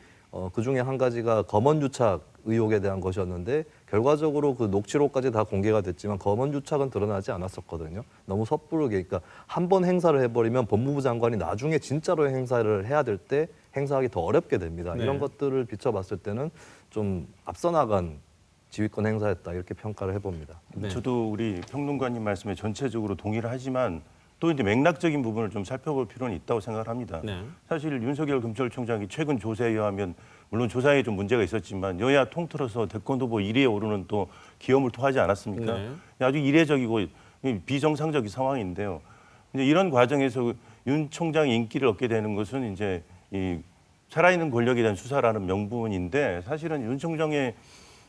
그중에 한 가지가 검언유착 의혹에 대한 것이었는데 결과적으로 그 녹취록까지 다 공개가 됐지만 검언유착은 드러나지 않았었거든요. 너무 섣부르게 그러니까 한 번 행사를 해버리면 법무부 장관이 나중에 진짜로 행사를 해야 될 때 행사하기 더 어렵게 됩니다. 네. 이런 것들을 비춰봤을 때는 좀 앞서 나간 지휘권 행사였다 이렇게 평가를 해봅니다. 네. 저도 우리 평론가님 말씀에 전체적으로 동의를 하지만 또 이제 맥락적인 부분을 좀 살펴볼 필요는 있다고 생각을 합니다. 네. 사실 윤석열 검찰총장이 최근 조사에 의하면 물론 조사에 좀 문제가 있었지만 여야 통틀어서 대권 후보 1위에 오르는 또 기염을 토하지 않았습니까? 네. 아주 이례적이고 비정상적인 상황인데요. 이제 이런 과정에서 윤 총장이 인기를 얻게 되는 것은 이제 이 살아있는 권력에 대한 수사라는 명분인데 사실은 윤 총장의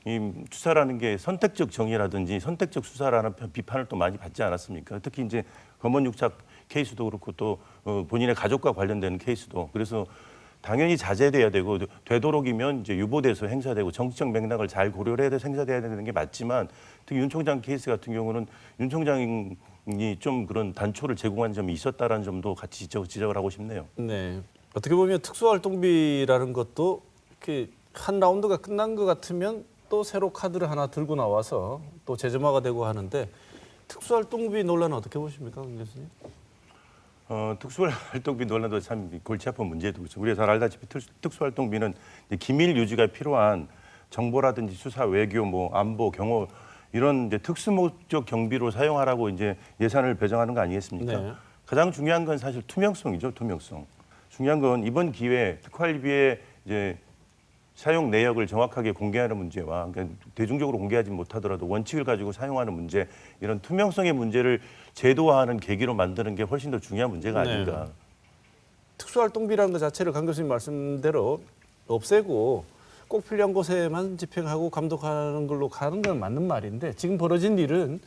이 수사라는 게 선택적 정의라든지 선택적 수사라는 비판을 또 많이 받지 않았습니까? 특히 이제 검언유착 케이스도 그렇고 또 본인의 가족과 관련된 케이스도 그래서 당연히 자제돼야 되고 되도록이면 이제 유보돼서 행사되고 정치적 맥락을 잘 고려를 해야 행사돼야 되는 게 맞지만 특히 윤 총장 케이스 같은 경우는 윤 총장이 좀 그런 단초를 제공한 점이 있었다라는 점도 같이 지적을 하고 싶네요. 네. 어떻게 보면 특수활동비라는 것도 한 라운드가 끝난 것 같으면 또 새로 카드를 하나 들고 나와서 또 재점화가 되고 하는데 특수활동비 논란은 어떻게 보십니까, 강 교수님? 특수활동비 논란도 참 골치 아픈 문제도 그렇죠. 우리가 잘 알다시피 특수활동비는 이제 기밀 유지가 필요한 정보라든지 수사, 외교, 뭐 안보, 경호 이런 이제 특수목적 경비로 사용하라고 이제 예산을 배정하는 거 아니겠습니까? 네. 가장 중요한 건 사실 투명성이죠, 투명성. 중요한 건 이번 기회에 특활비의 이제 사용 내역을 정확하게 공개하는 문제와 그러니까 대중적으로 공개하지 못하더라도 원칙을 가지고 사용하는 문제, 이런 투명성의 문제를 제도화하는 계기로 만드는 게 훨씬 더 중요한 문제가 네. 아닌가. 특수활동비라는 것 자체를 강 교수님 말씀대로 없애고 꼭 필요한 곳에만 집행하고 감독하는 걸로 가는 건 맞는 말인데 지금 벌어진 일은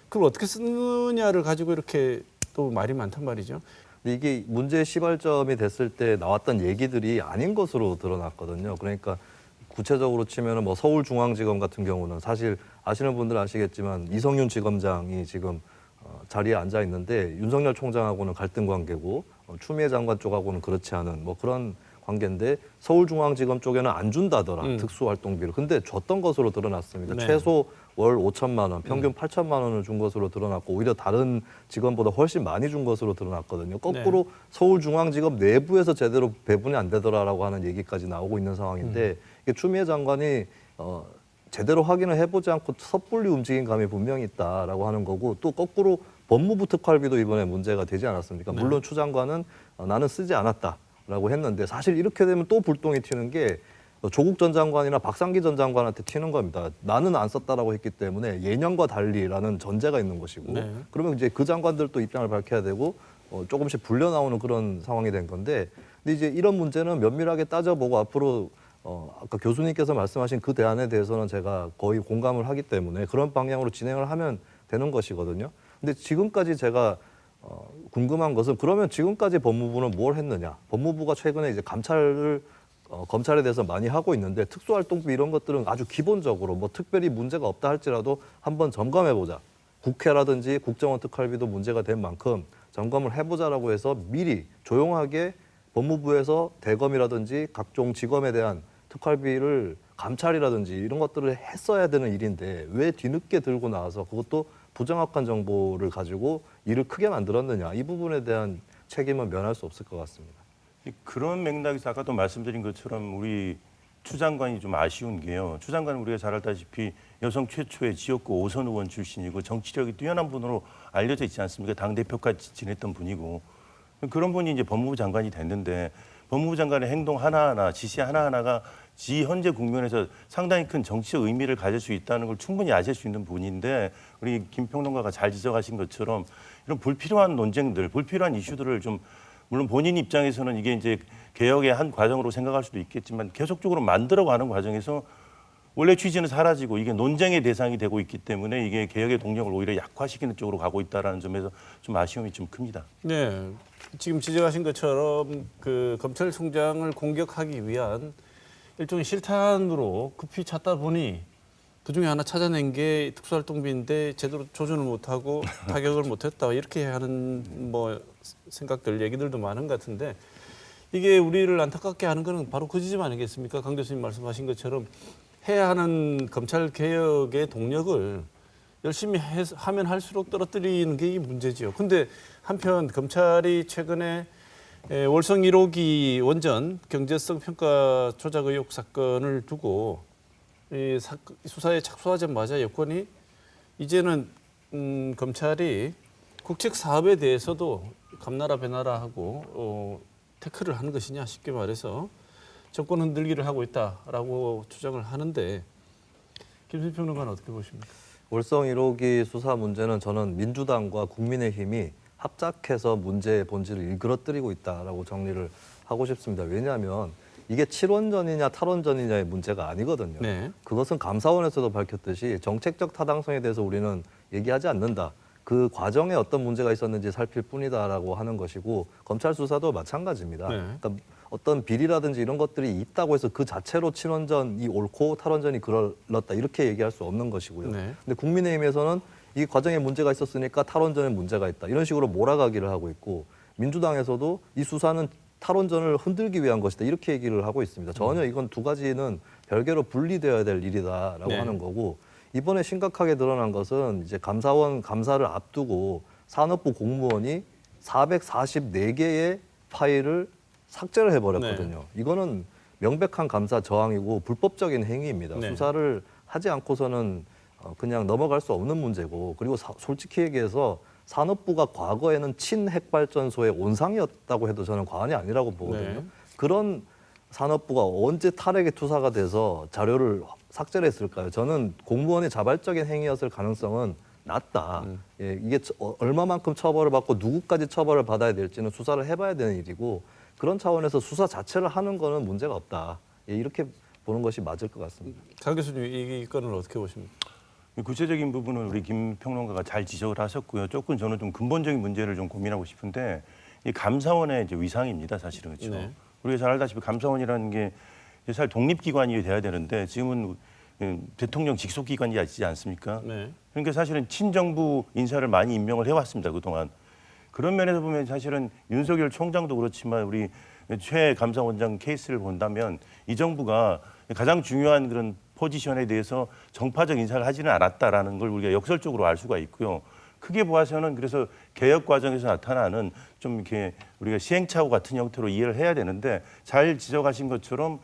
그걸 어떻게 쓰느냐를 가지고 이렇게 또 말이 많단 말이죠. 근데 이게 문제의 시발점이 됐을 때 나왔던 얘기들이 아닌 것으로 드러났거든요. 그러니까 구체적으로 치면은 뭐 서울중앙지검 같은 경우는 사실 아시는 분들은 아시겠지만 이성윤 지검장이 지금 자리에 앉아 있는데 윤석열 총장하고는 갈등 관계고 추미애 장관 쪽하고는 그렇지 않은 뭐 그런 관계인데 서울중앙지검 쪽에는 안 준다더라 특수활동비를. 근데 줬던 것으로 드러났습니다. 네. 최소 월 5천만 원, 평균 8천만 원을 준 것으로 드러났고 오히려 다른 직원보다 훨씬 많이 준 것으로 드러났거든요. 거꾸로 서울중앙지검 내부에서 제대로 배분이 안 되더라라고 하는 얘기까지 나오고 있는 상황인데 이게 추미애 장관이 제대로 확인을 해보지 않고 섣불리 움직인 감이 분명히 있다라고 하는 거고 또 거꾸로 법무부 특활비도 이번에 문제가 되지 않았습니까? 물론 추 장관은 나는 쓰지 않았다라고 했는데 사실 이렇게 되면 또 불똥이 튀는 게 조국 전 장관이나 박상기 전 장관한테 튀는 겁니다. 나는 안 썼다라고 했기 때문에 예년과 달리라는 전제가 있는 것이고 네. 그러면 이제 그 장관들도 입장을 밝혀야 되고 조금씩 불려 나오는 그런 상황이 된 건데 근데 이제 이런 문제는 면밀하게 따져보고 앞으로 아까 교수님께서 말씀하신 그 대안에 대해서는 제가 거의 공감을 하기 때문에 그런 방향으로 진행을 하면 되는 것이거든요. 근데 지금까지 제가 궁금한 것은 그러면 지금까지 법무부는 뭘 했느냐? 법무부가 최근에 이제 검찰에 대해서 많이 하고 있는데 특수활동비 이런 것들은 아주 기본적으로 뭐 특별히 문제가 없다 할지라도 한번 점검해보자. 국회라든지 국정원 특활비도 문제가 된 만큼 점검을 해보자라고 해서 미리 조용하게 법무부에서 대검이라든지 각종 지검에 대한 특활비를 감찰이라든지 이런 것들을 했어야 되는 일인데 왜 뒤늦게 들고 나와서 그것도 부정확한 정보를 가지고 일을 크게 만들었느냐. 이 부분에 대한 책임은 면할 수 없을 것 같습니다. 그런 맥락에서 아까도 말씀드린 것처럼 우리 추 장관이 좀 아쉬운 게요. 추 장관은 우리가 잘 알다시피 여성 최초의 지역구 5선 의원 출신이고 정치력이 뛰어난 분으로 알려져 있지 않습니까? 당대표까지 지냈던 분이고. 그런 분이 이제 법무부 장관이 됐는데 법무부 장관의 행동 하나하나, 지시 하나하나가 지 현재 국면에서 상당히 큰 정치적 의미를 가질 수 있다는 걸 충분히 아실 수 있는 분인데 우리 김평론가가 잘 지적하신 것처럼 이런 불필요한 논쟁들, 불필요한 이슈들을 좀 물론 본인 입장에서는 이게 이제 개혁의 한 과정으로 생각할 수도 있겠지만 계속적으로 만들어가는 과정에서 원래 취지는 사라지고 이게 논쟁의 대상이 되고 있기 때문에 이게 개혁의 동력을 오히려 약화시키는 쪽으로 가고 있다는 점에서 좀 아쉬움이 좀 큽니다. 네, 지금 지적하신 것처럼 그 검찰총장을 공격하기 위한 일종의 실탄으로 급히 찾다 보니 그중에 하나 찾아낸 게 특수활동비인데 제대로 조준을 못하고 타격을 못했다 이렇게 하는 뭐 생각들 얘기들도 많은 것 같은데 이게 우리를 안타깝게 하는 거는 바로 그 지점 아니겠습니까? 강 교수님 말씀하신 것처럼 해야 하는 검찰 개혁의 동력을 열심히 하면 할수록 떨어뜨리는 게 이 문제지요. 근데 한편 검찰이 최근에 월성 1호기 원전 경제성 평가 조작 의혹 사건을 두고 이 수사에 착수하자마자 여권이 이제는 검찰이 국책 사업에 대해서도 감나라 배나라 하고 태클을 하는 것이냐 쉽게 말해서 정권 흔들기를 하고 있다라고 주장을 하는데 김수희 평론가는 어떻게 보십니까? 월성 1호기 수사 문제는 저는 민주당과 국민의힘이 합작해서 문제의 본질을 일그러뜨리고 있다라고 정리를 하고 싶습니다. 왜냐하면 이게 7원전이냐 탈원전이냐의 문제가 아니거든요. 네. 그것은 감사원에서도 밝혔듯이 정책적 타당성에 대해서 우리는 얘기하지 않는다. 그 과정에 어떤 문제가 있었는지 살필 뿐이다라고 하는 것이고 검찰 수사도 마찬가지입니다. 네. 그러니까 어떤 비리라든지 이런 것들이 있다고 해서 그 자체로 친원전이 옳고 탈원전이 그럴렀다 이렇게 얘기할 수 없는 것이고요. 네. 근데 국민의힘에서는 이 과정에 문제가 있었으니까 탈원전에 문제가 있다 이런 식으로 몰아가기를 하고 있고 민주당에서도 이 수사는 탈원전을 흔들기 위한 것이다. 이렇게 얘기를 하고 있습니다. 전혀 이건 두 가지는 별개로 분리되어야 될 일이다라고 네. 하는 거고 이번에 심각하게 드러난 것은 이제 감사원 감사를 앞두고 산업부 공무원이 444개의 파일을 삭제를 해버렸거든요. 이거는 명백한 감사 저항이고 불법적인 행위입니다. 네. 수사를 하지 않고서는 그냥 넘어갈 수 없는 문제고 그리고 솔직히 얘기해서 산업부가 과거에는 친핵발전소의 온상이었다고 해도 저는 과언이 아니라고 보거든요. 네. 그런 산업부가 언제 탈핵의 투사가 돼서 자료를 삭제를 했을까요? 저는 공무원의 자발적인 행위였을 가능성은 낮다. 예, 이게 얼마만큼 처벌을 받고 누구까지 처벌을 받아야 될지는 수사를 해봐야 되는 일이고 그런 차원에서 수사 자체를 하는 거는 문제가 없다. 예, 이렇게 보는 것이 맞을 것 같습니다. 강 교수님 이 건을 어떻게 보십니까? 구체적인 부분은 우리 김 평론가가 잘 지적을 하셨고요. 조금 저는 좀 근본적인 문제를 좀 고민하고 싶은데 이 감사원의 이제 위상입니다. 사실은 그렇죠. 네. 우리가 잘 알다시피 감사원이라는 게 사실 독립기관이 돼야 되는데 지금은 대통령 직속기관이 있지 않습니까? 네. 그러니까 사실은 친정부 인사를 많이 임명을 해왔습니다. 그동안. 그런 면에서 보면 사실은 윤석열 총장도 그렇지만 우리 최 감사원장 케이스를 본다면 이 정부가 가장 중요한 그런 포지션에 대해서 정파적 인사를 하지는 않았다라는 걸 우리가 역설적으로 알 수가 있고요. 크게 보아서는 그래서 개혁 과정에서 나타나는 좀 이렇게 우리가 시행착오 같은 형태로 이해를 해야 되는데 잘 지적하신 것처럼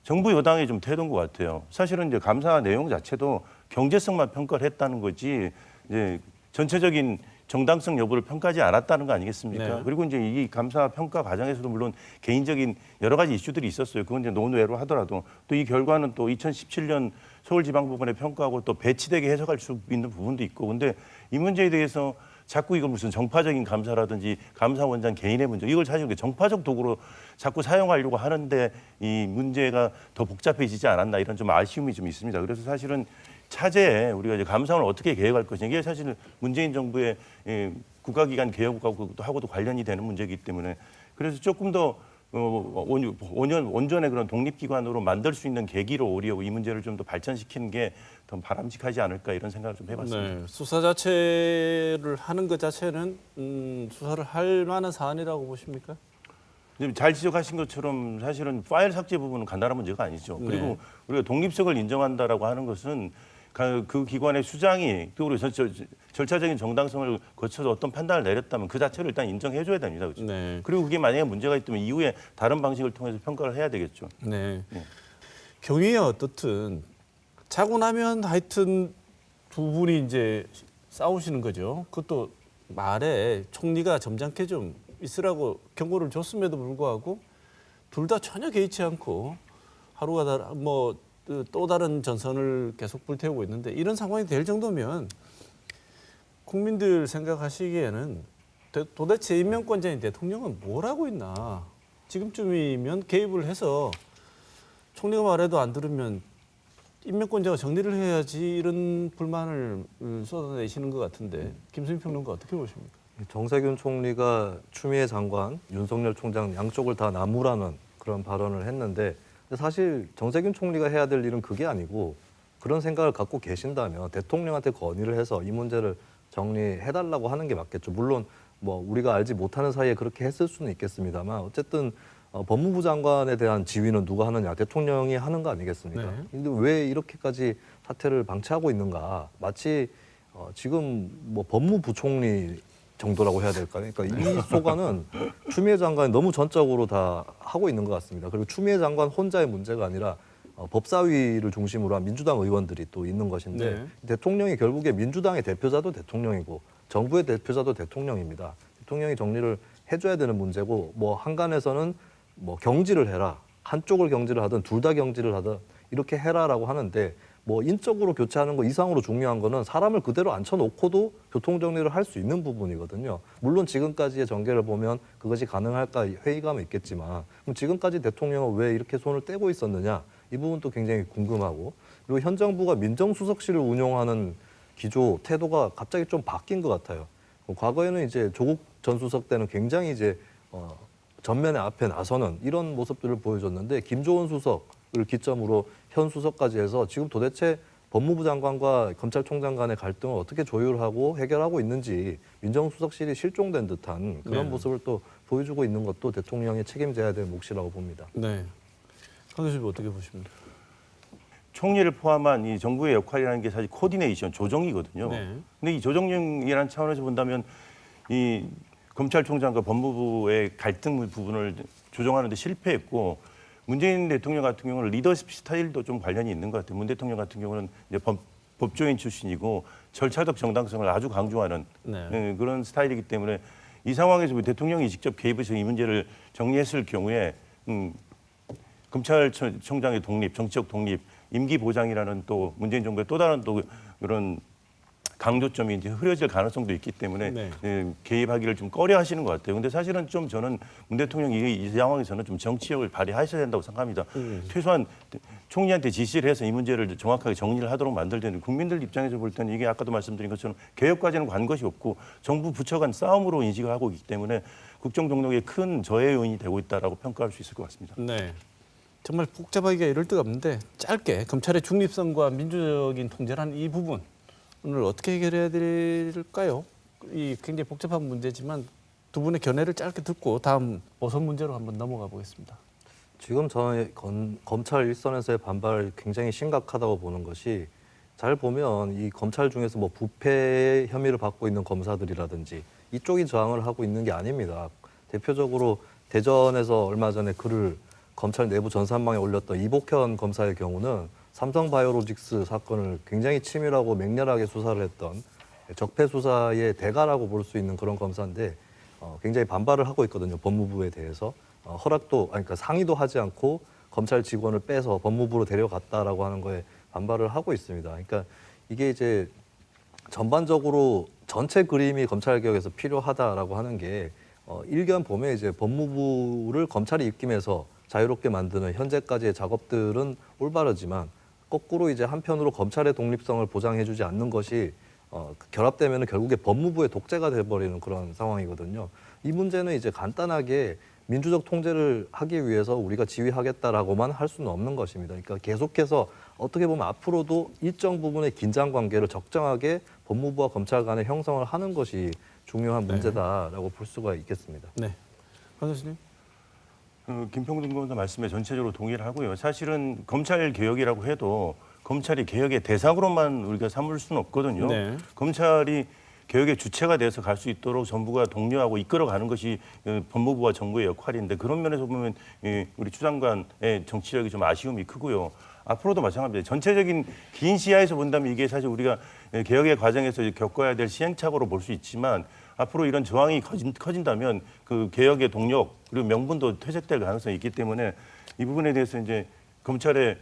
정부 여당의 좀 태도인 것 같아요. 사실은 이제 감사 내용 자체도 경제성만 평가를 했다는 거지 이제 전체적인 정당성 여부를 평가하지 않았다는 거 아니겠습니까? 네. 그리고 이제 이 감사 평가 과정에서도 물론 개인적인 여러 가지 이슈들이 있었어요. 그건 이제 논외로 하더라도 또 이 결과는 또 2017년 서울지방법원의 평가하고 또 배치되게 해석할 수 있는 부분도 있고, 근데 이 문제에 대해서 자꾸 이걸 무슨 정파적인 감사라든지 감사원장 개인의 문제, 이걸 사실 정파적 도구로 자꾸 사용하려고 하는데 이 문제가 더 복잡해지지 않았나 이런 좀 아쉬움이 좀 있습니다. 그래서 사실은 차제에 우리가 이제 감사원을 어떻게 계획할 것이냐 이게 사실 문재인 정부의 국가기관 개혁하고도 관련이 되는 문제이기 때문에 그래서 조금 더 온전의 그런 독립기관으로 만들 수 있는 계기로 오히려 이 문제를 좀 더 발전시키는 게 더 바람직하지 않을까 이런 생각을 좀 해봤습니다. 네. 수사 자체를 하는 것 자체는 수사를 할 만한 사안이라고 보십니까? 지금 잘 지적하신 것처럼 사실은 파일 삭제 부분은 간단한 문제가 아니죠. 그리고 네. 우리가 독립성을 인정한다라고 하는 것은 그 기관의 수장이 또 우리 절차적인 정당성을 거쳐서 어떤 판단을 내렸다면 그 자체를 일단 인정해줘야 됩니다. 그렇죠? 네. 그리고 그게 만약에 문제가 있다면 이후에 다른 방식을 통해서 평가를 해야 되겠죠. 네. 네. 경위에 어떻든 자고 나면 하여튼 두 분이 이제 싸우시는 거죠. 그것도 말에 총리가 점잖게 좀 있으라고 경고를 줬음에도 불구하고 둘 다 전혀 개의치 않고 하루가 또 다른 전선을 계속 불태우고 있는데 이런 상황이 될 정도면 국민들 생각하시기에는 도대체 임명권자인 대통령은 뭘 하고 있나. 지금쯤이면 개입을 해서 총리가 말해도 안 들으면 임명권자가 정리를 해야지 이런 불만을 쏟아내시는 것 같은데 김수민 평론가 어떻게 보십니까? 정세균 총리가 추미애 장관, 윤석열 총장 양쪽을 다 나무라는 그런 발언을 했는데 사실 정세균 총리가 해야 될 일은 그게 아니고 그런 생각을 갖고 계신다면 대통령한테 건의를 해서 이 문제를 정리해달라고 하는 게 맞겠죠. 물론 뭐 우리가 알지 못하는 사이에 그렇게 했을 수는 있겠습니다만 어쨌든 법무부 장관에 대한 지휘는 누가 하느냐? 대통령이 하는 거 아니겠습니까? 네. 근데 왜 이렇게까지 사태를 방치하고 있는가? 마치 지금 뭐 법무부총리 정도라고 해야 될까요? 그러니까 이 소관은 추미애 장관이 너무 전적으로 다 하고 있는 것 같습니다. 그리고 추미애 장관 혼자의 문제가 아니라 법사위를 중심으로 한 민주당 의원들이 또 있는 것인데 네. 대통령이 결국에 민주당의 대표자도 대통령이고 정부의 대표자도 대통령입니다. 대통령이 정리를 해줘야 되는 문제고 뭐 한간에서는 뭐 경질을 해라, 한쪽을 경질을 하든 둘 다 경질을 하든 이렇게 해라라고 하는데 뭐 인적으로 교체하는 거 이상으로 중요한 거는 사람을 그대로 앉혀놓고도 교통정리를 할 수 있는 부분이거든요. 물론 지금까지의 전개를 보면 그것이 가능할까 회의감은 있겠지만 그럼 지금까지 대통령은 왜 이렇게 손을 떼고 있었느냐 이 부분도 굉장히 궁금하고 그리고 현 정부가 민정수석실을 운영하는 기조 태도가 갑자기 좀 바뀐 것 같아요. 과거에는 이제 조국 전 수석 때는 굉장히 이제 전면에 앞에 나서는 이런 모습들을 보여줬는데 김조원 수석을 기점으로 현 수석까지 해서 지금 도대체 법무부 장관과 검찰총장 간의 갈등을 어떻게 조율하고 해결하고 있는지 민정수석실이 실종된 듯한 그런 네. 모습을 또 보여주고 있는 것도 대통령이 책임져야 될 몫이라고 봅니다. 네. 강 교수님 어떻게 보십니까? 총리를 포함한 이 정부의 역할이라는 게 사실 코디네이션, 조정이거든요. 네. 근데 이 조정이라는 차원에서 본다면 이 검찰총장과 법무부의 갈등 부분을 조정하는 데 실패했고 문재인 대통령 같은 경우는 리더십 스타일도 좀 관련이 있는 것 같아요. 문 대통령 같은 경우는 이제 법조인 출신이고 절차적 정당성을 아주 강조하는 네. 그런 스타일이기 때문에 이 상황에서 대통령이 직접 개입해서 이 문제를 정리했을 경우에 검찰총장의 독립, 정치적 독립, 임기 보장이라는 또 문재인 정부의 또 다른 또 그런 강조점이 이제 흐려질 가능성도 있기 때문에 네. 개입하기를 좀 꺼려하시는 것 같아요. 근데 사실은 좀 저는 문 대통령이 이 상황에서는 좀 정치력을 발휘하셔야 된다고 생각합니다. 최소한 총리한테 지시를 해서 이 문제를 정확하게 정리를 하도록 만들 때는 국민들 입장에서 볼 때는 이게 아까도 말씀드린 것처럼 개혁까지는 관 것이 없고 정부 부처 간 싸움으로 인식을 하고 있기 때문에 국정 동력에 큰 저해 요인이 되고 있다라고 평가할 수 있을 것 같습니다. 네. 정말 복잡하기가 이럴 데가 없는데 짧게 검찰의 중립성과 민주적인 통제라는 이 부분 오늘 어떻게 해결해야 될까요? 이 굉장히 복잡한 문제지만 두 분의 견해를 짧게 듣고 다음 오선 문제로 한번 넘어가 보겠습니다. 지금 저는 검찰 일선에서의 반발이 굉장히 심각하다고 보는 것이 잘 보면 이 검찰 중에서 뭐 부패 혐의를 받고 있는 검사들이라든지 이쪽이 저항을 하고 있는 게 아닙니다. 대표적으로 대전에서 얼마 전에 글을 검찰 내부 전산망에 올렸던 이복현 검사의 경우는 삼성바이오로직스 사건을 굉장히 치밀하고 맹렬하게 수사를 했던 적폐 수사의 대가라고 볼 수 있는 그런 검사인데 굉장히 반발을 하고 있거든요. 법무부에 대해서 그러니까 상의도 하지 않고 검찰 직원을 빼서 법무부로 데려갔다라고 하는 거에 반발을 하고 있습니다. 그러니까 이게 이제 전반적으로 전체 그림이 검찰 개혁에서 필요하다라고 하는 게 일견 보면 이제 법무부를 검찰이 입김해서 자유롭게 만드는 현재까지의 작업들은 올바르지만 거꾸로 이제 한편으로 검찰의 독립성을 보장해주지 않는 것이 결합되면 결국에 법무부의 독재가 돼버리는 그런 상황이거든요. 이 문제는 이제 간단하게 민주적 통제를 하기 위해서 우리가 지휘하겠다라고만 할 수는 없는 것입니다. 그러니까 계속해서 어떻게 보면 앞으로도 일정 부분의 긴장 관계를 적정하게 법무부와 검찰 간에 형성을 하는 것이 중요한 문제다라고 볼 수가 있겠습니다. 네. 강 교수님. 김평등 변호사 말씀에 전체적으로 동의를 하고요. 사실은 검찰 개혁이라고 해도 검찰이 개혁의 대상으로만 우리가 삼을 수는 없거든요. 네. 검찰이 개혁의 주체가 돼서 갈 수 있도록 정부가 독려하고 이끌어가는 것이 법무부와 정부의 역할인데 그런 면에서 보면 우리 추 장관의 정치력이 좀 아쉬움이 크고요. 앞으로도 마찬가지입니다. 전체적인 긴 시야에서 본다면 이게 사실 우리가 개혁의 과정에서 겪어야 될 시행착오로 볼 수 있지만 앞으로 이런 저항이 커진다면 그 개혁의 동력 그리고 명분도 퇴색될 가능성이 있기 때문에 이 부분에 대해서 이제 검찰의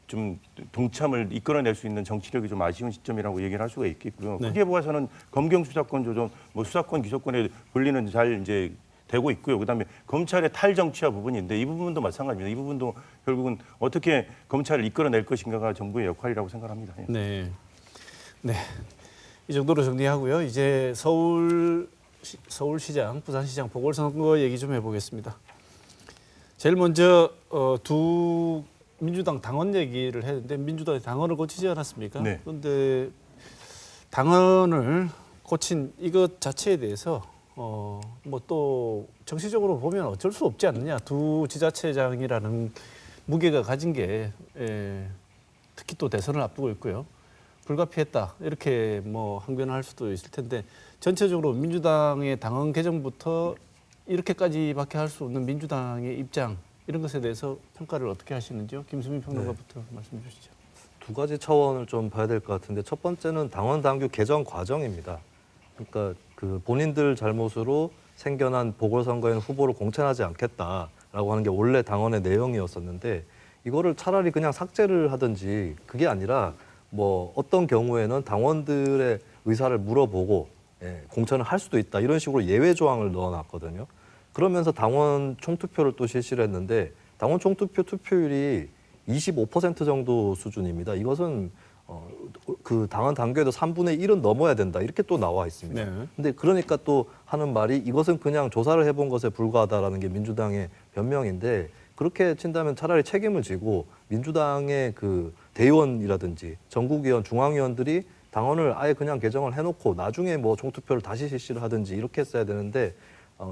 좀 동참을 이끌어낼 수 있는 정치력이 좀 아쉬운 시점이라고 얘기를 할 수가 있겠고요. 네. 크게 보아서는 검경 수사권 조정, 뭐 수사권 기소권의 분리는 잘 이제 되고 있고요. 그다음에 검찰의 탈정치화 부분인데 이 부분도 마찬가지입니다. 이 부분도 결국은 어떻게 검찰을 이끌어낼 것인가가 정부의 역할이라고 생각합니다. 예. 네. 네. 이 정도로 정리하고요. 이제 서울시장, 부산시장 보궐선거 얘기 좀 해보겠습니다. 제일 먼저 두 민주당 당원 얘기를 했는데 민주당이 당원을 고치지 않았습니까? 네. 그런데 당원을 고친 이것 자체에 대해서 뭐 또 정치적으로 보면 어쩔 수 없지 않느냐. 두 지자체장이라는 무게가 가진 게 특히 또 대선을 앞두고 있고요. 불가피했다 이렇게 뭐 항변할 수도 있을 텐데 전체적으로 민주당의 당헌 개정부터 이렇게까지밖에 할 수 없는 민주당의 입장 이런 것에 대해서 평가를 어떻게 하시는지요? 김수민 평론가부터 말씀 주시죠. 두 가지 차원을 좀 봐야 될 것 같은데 첫 번째는 당원 당규 개정 과정입니다. 그러니까 그 본인들 잘못으로 생겨난 보궐선거에는 후보를 공천하지 않겠다라고 하는 게 원래 당원의 내용이었었는데 이거를 차라리 그냥 삭제를 하든지 그게 아니라 뭐 어떤 경우에는 당원들의 의사를 물어보고 공천을 할 수도 있다 이런 식으로 예외 조항을 넣어놨거든요. 그러면서 당원 총투표를 또 실시를 했는데 당원 총투표 투표율이 25% 정도 수준입니다. 이것은 그 당원 당규에도 3분의 1은 넘어야 된다 이렇게 또 나와 있습니다. 네. 근데 그러니까 또 하는 말이 이것은 그냥 조사를 해본 것에 불과하다라는 게 민주당의 변명인데 그렇게 친다면 차라리 책임을 지고 민주당의 그 대의원이라든지 전국위원, 중앙위원들이 당원을 아예 그냥 개정을 해놓고 나중에 뭐 총투표를 다시 실시를 하든지 이렇게 했어야 되는데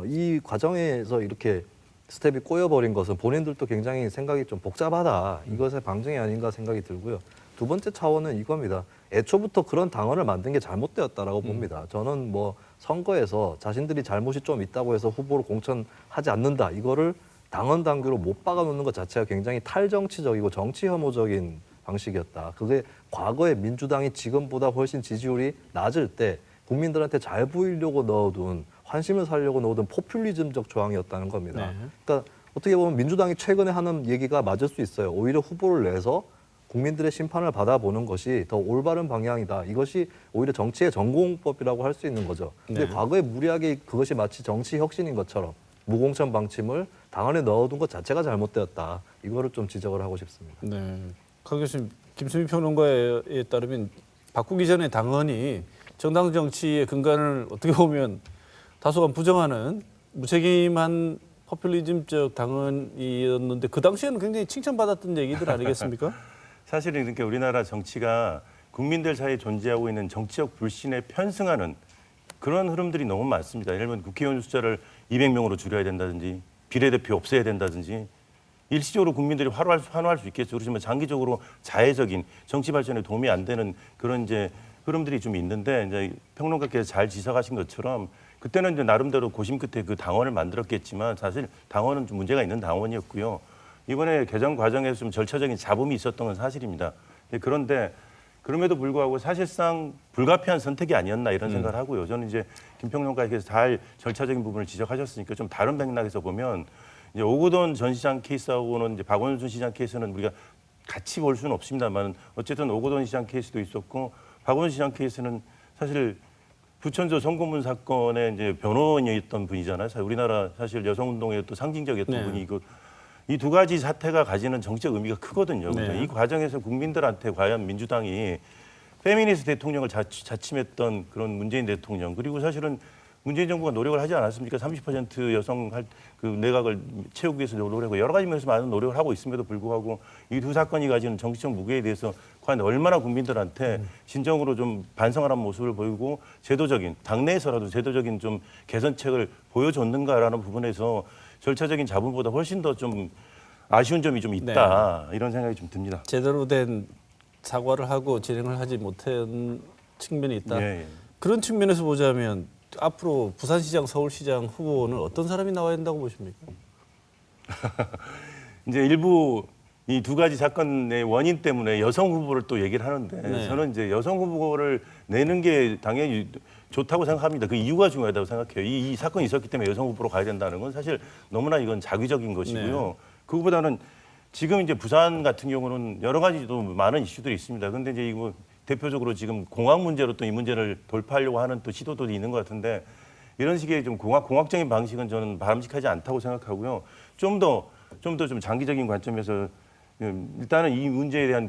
이 과정에서 이렇게 스텝이 꼬여버린 것은 본인들도 굉장히 생각이 좀 복잡하다. 이것의 방증이 아닌가 생각이 들고요. 두 번째 차원은 이겁니다. 애초부터 그런 당원을 만든 게 잘못되었다라고 봅니다. 저는 뭐 선거에서 자신들이 잘못이 좀 있다고 해서 후보를 공천하지 않는다. 이거를 당원 당규로 못 박아놓는 것 자체가 굉장히 탈정치적이고 정치 혐오적인 방식이었다. 그게 과거에 민주당이 지금보다 훨씬 지지율이 낮을 때 국민들한테 잘 보이려고 넣어둔 환심을 살려고 넣어둔 포퓰리즘적 조항이었다는 겁니다. 네. 그러니까 어떻게 보면 민주당이 최근에 하는 얘기가 맞을 수 있어요. 오히려 후보를 내서 국민들의 심판을 받아보는 것이 더 올바른 방향이다. 이것이 오히려 정치의 전공법이라고 할 수 있는 거죠. 근데 네. 과거에 무리하게 그것이 마치 정치 혁신인 것처럼 무공천 방침을 당원에 넣어둔 것 자체가 잘못되었다. 이거를 좀 지적을 하고 싶습니다. 네. 강 교수님, 김수미 평론가에 따르면 바꾸기 전에 당헌이 정당 정치의 근간을 어떻게 보면 다소간 부정하는 무책임한 포퓰리즘적 당헌이었는데 그 당시에는 굉장히 칭찬받았던 얘기들 아니겠습니까? 사실은 그러니까 우리나라 정치가 국민들 사이에 존재하고 있는 정치적 불신에 편승하는 그런 흐름들이 너무 많습니다. 예를 들면 국회의원 숫자를 200명으로 줄여야 된다든지 비례대표 없애야 된다든지 일시적으로 국민들이 환호할 수 있겠죠. 그렇지만 장기적으로 자해적인 정치 발전에 도움이 안 되는 그런 이제 흐름들이 좀 있는데 이제 평론가께서 잘 지적하신 것처럼 그때는 이제 나름대로 고심 끝에 그 당원을 만들었겠지만 사실 당원은 좀 문제가 있는 당원이었고요. 이번에 개정 과정에서 좀 절차적인 잡음이 있었던 건 사실입니다. 그런데 그럼에도 불구하고 사실상 불가피한 선택이 아니었나 이런 생각을 하고요. 저는 이제 김평론가께서 잘 절차적인 부분을 지적하셨으니까 좀 다른 맥락에서 보면 이제 오거돈 전 시장 케이스하고는 이제 박원순 시장 케이스는 우리가 같이 볼 수는 없습니다만 어쨌든 오거돈 시장 케이스도 있었고 박원순 시장 케이스는 사실 부천저 송고문 사건의 이제 변호인이었던 분이잖아요. 우리나라 사실 여성운동의 또 상징적이었던 네. 분이고 이 두 가지 사태가 가지는 정치적 의미가 크거든요. 그래서 네. 이 과정에서 국민들한테 과연 민주당이 페미니스트 대통령을 자침했던 그런 문재인 대통령 그리고 사실은 문재인 정부가 노력을 하지 않았습니까? 30% 여성 그 내각을 채우기 위해서 노력하고 여러 가지 면에서 많은 노력을 하고 있음에도 불구하고 이 두 사건이 가지는 정치적 무게에 대해서 과연 얼마나 국민들한테 진정으로 좀 반성하는 모습을 보이고 제도적인 당내에서라도 제도적인 좀 개선책을 보여줬는가라는 부분에서 절차적인 자본보다 훨씬 더 좀 아쉬운 점이 좀 있다 이런 생각이 좀 듭니다. 제대로 된 사과를 하고 진행을 하지 못한 측면이 있다. 예, 예. 그런 측면에서 보자면 앞으로 부산시장, 서울시장 후보는 어떤 사람이 나와야 된다고 보십니까? 이제 일부 이 두 가지 사건의 원인 때문에 여성 후보를 또 얘기를 하는데 네. 저는 이제 여성 후보를 내는 게 당연히 좋다고 생각합니다. 그 이유가 중요하다고 생각해요. 이 사건이 있었기 때문에 여성 후보로 가야 된다는 건 사실 너무나 이건 자기적인 것이고요. 네. 그거보다는 지금 이제 부산 같은 경우는 여러 가지도 많은 이슈들이 있습니다. 그런데 이제 이거 대표적으로 지금 공학 문제로 또 이 문제를 돌파하려고 하는 또 시도도 있는 것 같은데 이런 식의 좀 공학적인 방식은 저는 바람직하지 않다고 생각하고요. 좀 더 좀 장기적인 관점에서 일단은 이 문제에 대한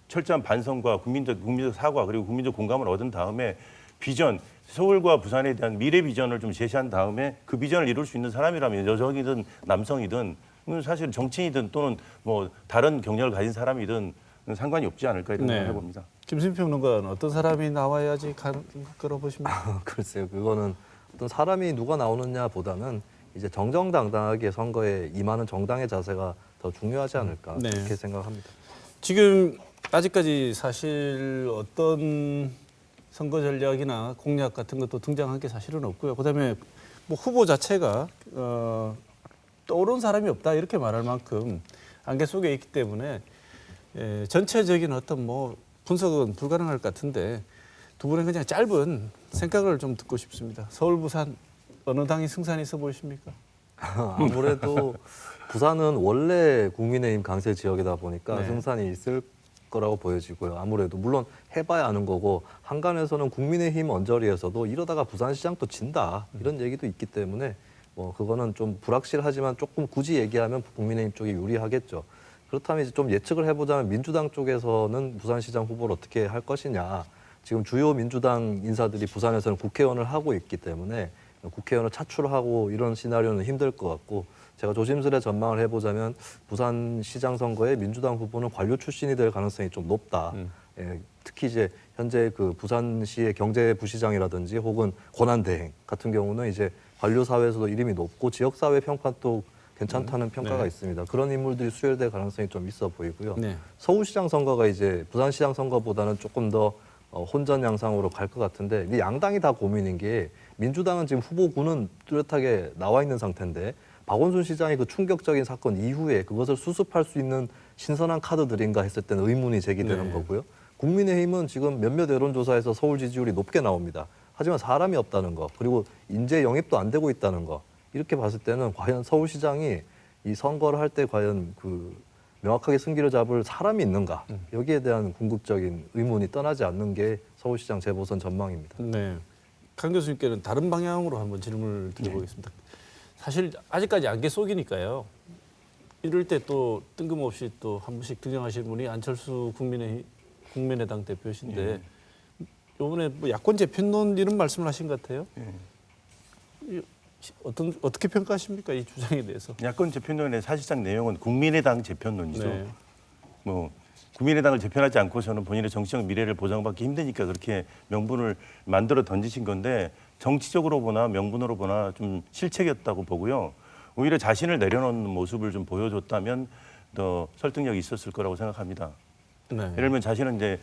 철저한 반성과 국민적 사과 그리고 국민적 공감을 얻은 다음에 비전, 서울과 부산에 대한 미래 비전을 좀 제시한 다음에 그 비전을 이룰 수 있는 사람이라면 여성이든 남성이든 사실 정치인이든 또는 뭐 다른 경력을 가진 사람이든 상관이 없지 않을까 이런 생각을 해봅니다. 김수미 평론가는 어떤 사람이 나와야지 가는 거라고 보십니까? 글쎄요, 그거는 어떤 사람이 누가 나오느냐보다는 이제 정정당당하게 선거에 임하는 정당의 자세가 더 중요하지 않을까 네. 그렇게 생각합니다. 지금 아직까지 사실 어떤 선거 전략이나 공약 같은 것도 등장한 게 사실은 없고요. 그다음에 뭐 후보 자체가 떠오른 사람이 없다 이렇게 말할 만큼 안개 속에 있기 때문에 전체적인 어떤 뭐 분석은 불가능할 것 같은데 두 분의 그냥 짧은 생각을 좀 듣고 싶습니다. 서울, 부산 어느 당이 승산이 있어 보이십니까? 아무래도 부산은 원래 국민의힘 강세 지역이다 보니까 네. 승산이 있을 거라고 보여지고요. 아무래도 물론 해봐야 아는 거고 한간에서는 국민의힘 언저리에서도 이러다가 부산시장도 진다 이런 얘기도 있기 때문에 뭐 그거는 좀 불확실하지만 조금 굳이 얘기하면 국민의힘 쪽이 유리하겠죠. 그렇다면 이제 좀 예측을 해보자면 민주당 쪽에서는 부산시장 후보를 어떻게 할 것이냐. 지금 주요 민주당 인사들이 부산에서는 국회의원을 하고 있기 때문에 국회의원을 차출하고 이런 시나리오는 힘들 것 같고 제가 조심스레 전망을 해보자면 부산시장 선거에 민주당 후보는 관료 출신이 될 가능성이 좀 높다. 예, 특히 이제 현재 그 부산시의 경제부시장이라든지 혹은 권한대행 같은 경우는 이제 관료 사회에서도 이름이 높고 지역사회 평판도 괜찮다는 평가가 있습니다. 그런 인물들이 수혈될 가능성이 좀 있어 보이고요. 네. 서울시장 선거가 이제 부산시장 선거보다는 조금 더 혼전 양상으로 갈 것 같은데 이 양당이 다 고민인 게 민주당은 지금 후보군은 뚜렷하게 나와 있는 상태인데 박원순 시장의 그 충격적인 사건 이후에 그것을 수습할 수 있는 신선한 카드들인가 했을 때는 의문이 제기되는 네. 거고요. 국민의힘은 지금 몇몇 여론조사에서 서울 지지율이 높게 나옵니다. 하지만 사람이 없다는 거 그리고 인재 영입도 안 되고 있다는 거 이렇게 봤을 때는 과연 서울시장이 이 선거를 할 때 과연 그 명확하게 승기를 잡을 사람이 있는가 여기에 대한 궁극적인 의문이 떠나지 않는 게 서울시장 재보선 전망입니다. 네. 강 교수님께는 다른 방향으로 한번 질문을 드려보겠습니다. 사실 아직까지 안개 속이니까요. 이럴 때 또 뜬금없이 또 한 번씩 등장하시는 분이 안철수 국민의당 대표신데 이번에 뭐 야권 재편론 이런 말씀을 하신 것 같아요. 어떻게 평가하십니까 이 주장에 대해서? 야권 재편론의 사실상 내용은 국민의당 재편론이죠. 네. 뭐 국민의당을 재편하지 않고서는 본인의 정치적 미래를 보장받기 힘드니까 그렇게 명분을 만들어 던지신 건데 정치적으로 보나 명분으로 보나 좀 실책이었다고 보고요. 오히려 자신을 내려놓는 모습을 좀 보여줬다면 더 설득력이 있었을 거라고 생각합니다. 네. 예를 들면 자신은 이제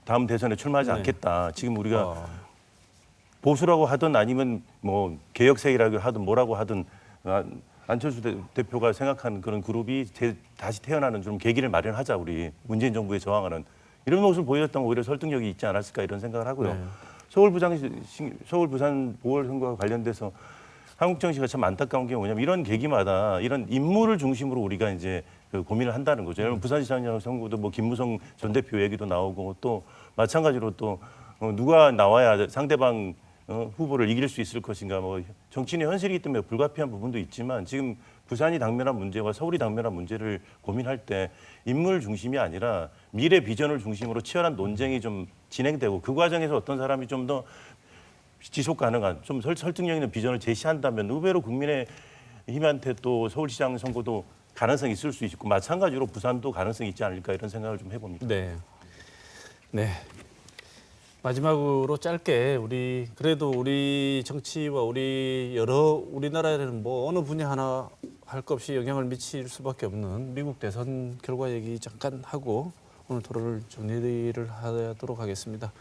다음 대선에 출마하지 네. 않겠다. 지금 우리가 보수라고 하든 아니면 뭐 개혁세이라고 하든 뭐라고 하든 안철수 대표가 생각하는 그런 그룹이 다시 태어나는 좀 계기를 마련하자 우리 문재인 정부에 저항하는 이런 모습을 보여줬다면 오히려 설득력이 있지 않았을까 이런 생각을 하고요. 네. 서울 부산 보궐선거와 관련돼서 한국 정치가 참 안타까운 게 뭐냐면 이런 계기마다 이런 인물을 중심으로 우리가 이제 그 고민을 한다는 거죠. 여러분 부산시장 선거도 뭐 김무성 전 대표 얘기도 나오고 또 마찬가지로 또 누가 나와야 상대방 후보를 이길 수 있을 것인가 뭐 정치인의 현실이기 때문에 불가피한 부분도 있지만 지금 부산이 당면한 문제와 서울이 당면한 문제를 고민할 때 인물 중심이 아니라 미래 비전을 중심으로 치열한 논쟁이 좀 진행되고 그 과정에서 어떤 사람이 좀 더 지속 가능한 좀 설득력 있는 비전을 제시한다면 의외로 국민의힘한테 또 서울시장 선거도 가능성이 있을 수 있고 마찬가지로 부산도 가능성이 있지 않을까 이런 생각을 좀 해봅니다. 네. 네. 마지막으로 짧게 그래도 우리 정치와 우리나라에는 뭐 어느 분야 하나 할 것 없이 영향을 미칠 수밖에 없는 미국 대선 결과 얘기 잠깐 하고 오늘 토론을 정리를 하도록 하겠습니다.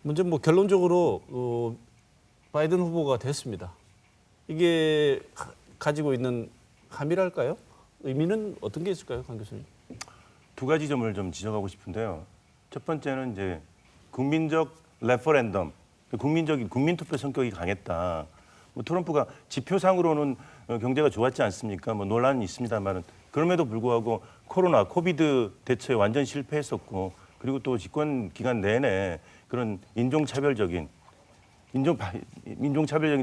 먼저 뭐 결론적으로 바이든 후보가 됐습니다. 이게 가지고 있는 함의랄까요? 의미는 어떤 게 있을까요, 강 교수님? 두 가지 점을 좀 지적하고 싶은데요. 첫 번째는 이제 국민적 레퍼런덤, 국민투표 성격이 강했다. 뭐 트럼프가 지표상으로는 경제가 좋았지 않습니까? 뭐 논란이 있습니다만은 그럼에도 불구하고 코비드 대처에 완전 실패했었고 그리고 또 집권 기간 내내 그런 인종차별적인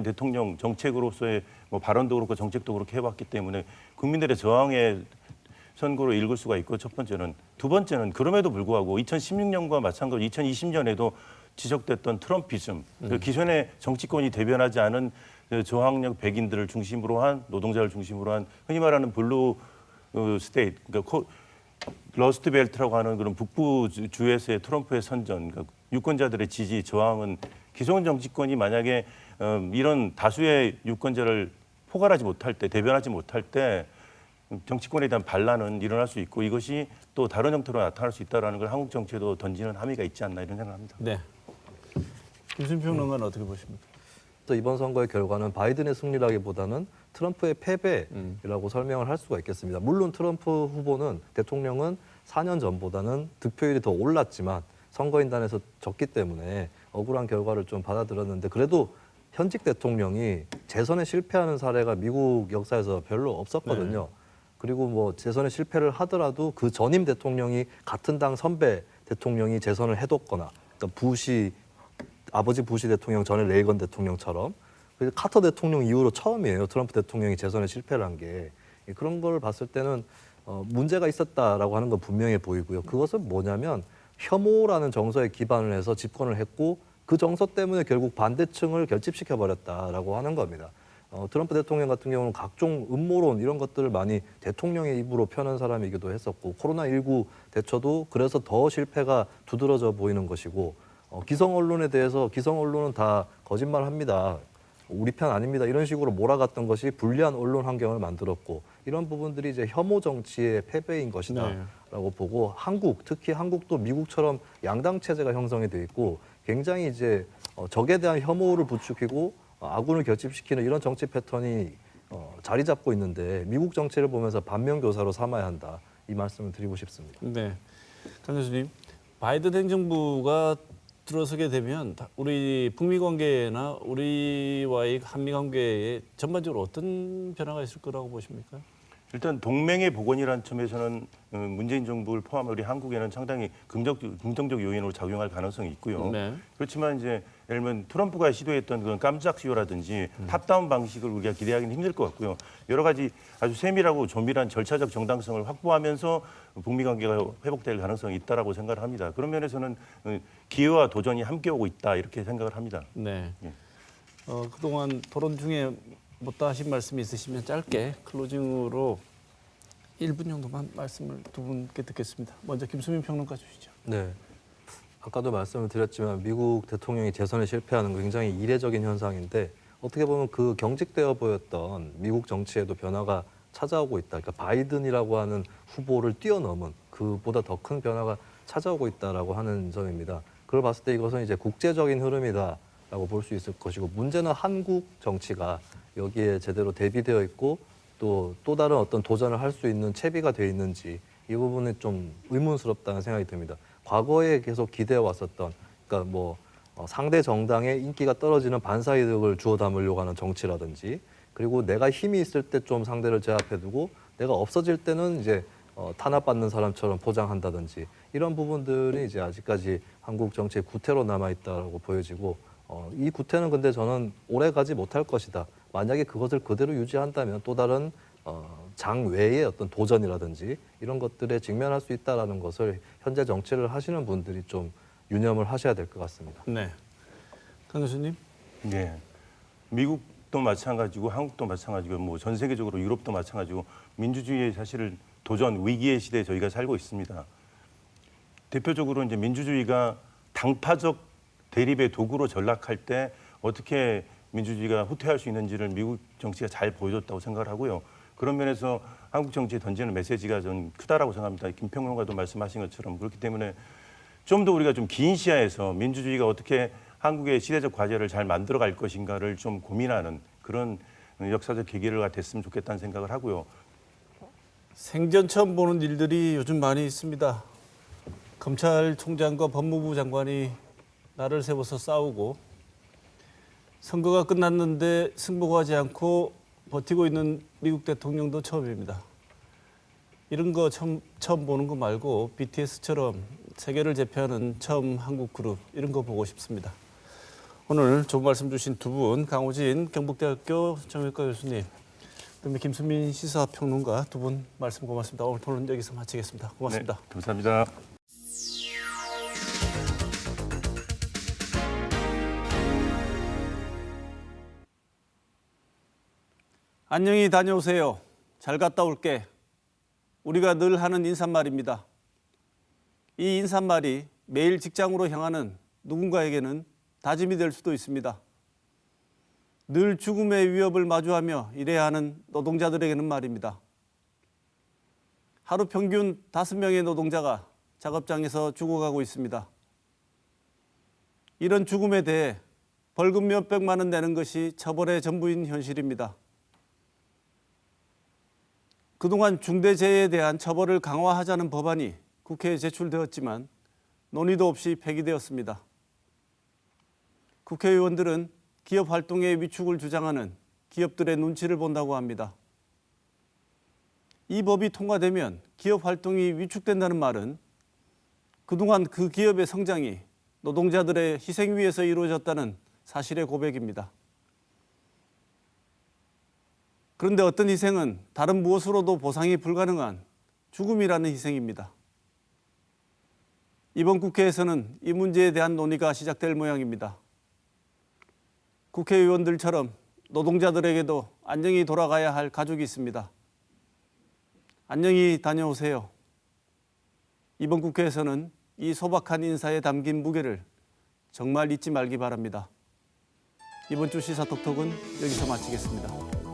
대통령 정책으로서의 뭐 발언도 그렇고 정책도 그렇게 해왔기 때문에 국민들의 저항의 선거로 읽을 수가 있고 첫 번째는 두 번째는 그럼에도 불구하고 2016년과 마찬가지로 2020년에도 지적됐던 트럼피즘 그 기존의 정치권이 대변하지 않은 저항력 백인들을 중심으로 한 노동자를 중심으로 한 흔히 말하는 블루 스테이트 그러니까 러스트 벨트라고 하는 그런 북부 주에서의 트럼프의 선전 그러니까 유권자들의 지지 저항은 기존 정치권이 만약에 이런 다수의 유권자를 포괄하지 못할 때 대변하지 못할 때 정치권에 대한 반란은 일어날 수 있고 이것이 또 다른 형태로 나타날 수 있다는 걸 한국 정치에도 던지는 함의가 있지 않나 이런 생각합니다. 네. 김순 평론가는 어떻게 보십니까? 또 이번 선거의 결과는 바이든의 승리라기보다는 트럼프의 패배라고 설명을 할 수가 있겠습니다. 물론 트럼프 후보는 대통령은 4년 전보다는 득표율이 더 올랐지만 선거인단에서 졌기 때문에 억울한 결과를 좀 받아들였는데 그래도 현직 대통령이 재선에 실패하는 사례가 미국 역사에서 별로 없었거든요. 네. 그리고 뭐 재선에 실패를 하더라도 그 전임 대통령이 같은 당 선배 대통령이 재선을 해뒀거나 그러니까 아버지 부시 대통령 전에 레이건 대통령처럼 그래서 카터 대통령 이후로 처음이에요. 트럼프 대통령이 재선에 실패를 한 게. 그런 걸 봤을 때는 문제가 있었다라고 하는 건 분명해 보이고요. 그것은 뭐냐면 혐오라는 정서에 기반을 해서 집권을 했고 그 정서 때문에 결국 반대층을 결집시켜 버렸다라고 하는 겁니다. 트럼프 대통령 같은 경우는 각종 음모론 이런 것들을 많이 대통령의 입으로 펴는 사람이기도 했었고 코로나19 대처도 그래서 더 실패가 두드러져 보이는 것이고 기성 언론에 대해서 기성 언론은 다 거짓말합니다. 우리 편 아닙니다. 이런 식으로 몰아갔던 것이 불리한 언론 환경을 만들었고 이런 부분들이 이제 혐오 정치의 패배인 것이다라고 보고 특히 한국도 미국처럼 양당 체제가 형성이 돼 있고 굉장히 이제 적에 대한 혐오를 부추기고 아군을 결집시키는 이런 정치 패턴이 자리 잡고 있는데 미국 정치를 보면서 반면교사로 삼아야 한다. 이 말씀을 드리고 싶습니다. 네, 강 교수님, 바이든 행정부가 들어서게 되면 우리 북미 관계나 우리와의 한미 관계에 전반적으로 어떤 변화가 있을 거라고 보십니까? 일단 동맹의 복원이라는 점에서는 문재인 정부를 포함한 우리 한국에는 상당히 긍정적 요인으로 작용할 가능성이 있고요. 네. 그렇지만 이제 예를 들면 트럼프가 시도했던 그런 깜짝 수요라든지 탑다운 방식을 우리가 기대하기는 힘들 것 같고요. 여러 가지 아주 세밀하고 조밀한 절차적 정당성을 확보하면서 북미 관계가 회복될 가능성이 있다라고 생각을 합니다. 그런 면에서는 기회와 도전이 함께 오고 있다 이렇게 생각을 합니다. 네. 예. 그동안 토론 중에 못다 하신 말씀이 있으시면 짧게 클로징으로 1분 정도만 말씀을 두 분께 듣겠습니다. 먼저 김수민 평론가 주시죠. 네. 아까도 말씀을 드렸지만 미국 대통령이 재선에 실패하는 건 굉장히 이례적인 현상인데 어떻게 보면 그 경직되어 보였던 미국 정치에도 변화가 찾아오고 있다. 그러니까 바이든이라고 하는 후보를 뛰어넘은 그보다 더 큰 변화가 찾아오고 있다라고 하는 점입니다. 그걸 봤을 때 이것은 이제 국제적인 흐름이다라고 볼 수 있을 것이고 문제는 한국 정치가 여기에 제대로 대비되어 있고 또 다른 어떤 도전을 할 수 있는 채비가 되어 있는지 이 부분이 좀 의문스럽다는 생각이 듭니다. 과거에 계속 기대해 왔었던 그러니까 상대 정당의 인기가 떨어지는 반사이득을 주워 담으려고 하는 정치라든지 그리고 내가 힘이 있을 때 좀 상대를 제압해 두고 내가 없어질 때는 이제 탄압받는 사람처럼 포장한다든지 이런 부분들이 이제 아직까지 한국 정치의 구태로 남아 있다고 보여지고 이 구태는 근데 저는 오래 가지 못할 것이다. 만약에 그것을 그대로 유지한다면 또 다른 장 외의 어떤 도전이라든지 이런 것들에 직면할 수 있다라는 것을 현재 정치를 하시는 분들이 좀 유념을 하셔야 될 것 같습니다. 네. 강 교수님. 네. 미국도 마찬가지고 한국도 마찬가지고 전 세계적으로 유럽도 마찬가지고 민주주의의 사실을 도전 위기의 시대에 저희가 살고 있습니다. 대표적으로 이제 민주주의가 당파적 대립의 도구로 전락할 때 어떻게 민주주의가 후퇴할 수 있는지를 미국 정치가 잘 보여줬다고 생각을 하고요. 그런 면에서 한국 정치에 던지는 메시지가 좀 크다라고 생각합니다. 김평론가도 말씀하신 것처럼 그렇기 때문에 좀 더 우리가 좀 긴 시야에서 민주주의가 어떻게 한국의 시대적 과제를 잘 만들어갈 것인가를 좀 고민하는 그런 역사적 계기가 됐으면 좋겠다는 생각을 하고요. 생전 처음 보는 일들이 요즘 많이 있습니다. 검찰총장과 법무부 장관이 날을 세워서 싸우고 선거가 끝났는데 승복하지 않고 버티고 있는 미국 대통령도 처음입니다. 이런 거 처음 보는 거 말고 BTS처럼 세계를 제패하는 처음 한국 그룹 이런 거 보고 싶습니다. 오늘 좋은 말씀 주신 두 분, 강호진 경북대학교 정외과 교수님, 그다음에 김수민 시사평론가 두 분 말씀 고맙습니다. 오늘 토론 여기서 마치겠습니다. 고맙습니다. 네, 감사합니다. 안녕히 다녀오세요. 잘 갔다 올게. 우리가 늘 하는 인사말입니다. 이 인사말이 매일 직장으로 향하는 누군가에게는 다짐이 될 수도 있습니다. 늘 죽음의 위협을 마주하며 일해야 하는 노동자들에게는 말입니다. 하루 평균 5명의 노동자가 작업장에서 죽어가고 있습니다. 이런 죽음에 대해 벌금 몇백만 원 내는 것이 처벌의 전부인 현실입니다. 그동안 중대재해에 대한 처벌을 강화하자는 법안이 국회에 제출되었지만 논의도 없이 폐기되었습니다. 국회의원들은 기업 활동의 위축을 주장하는 기업들의 눈치를 본다고 합니다. 이 법이 통과되면 기업 활동이 위축된다는 말은 그동안 그 기업의 성장이 노동자들의 희생 위에서 이루어졌다는 사실의 고백입니다. 그런데 어떤 희생은 다른 무엇으로도 보상이 불가능한 죽음이라는 희생입니다. 이번 국회에서는 이 문제에 대한 논의가 시작될 모양입니다. 국회의원들처럼 노동자들에게도 안녕히 돌아가야 할 가족이 있습니다. 안녕히 다녀오세요. 이번 국회에서는 이 소박한 인사에 담긴 무게를 정말 잊지 말기 바랍니다. 이번 주 시사톡톡은 여기서 마치겠습니다.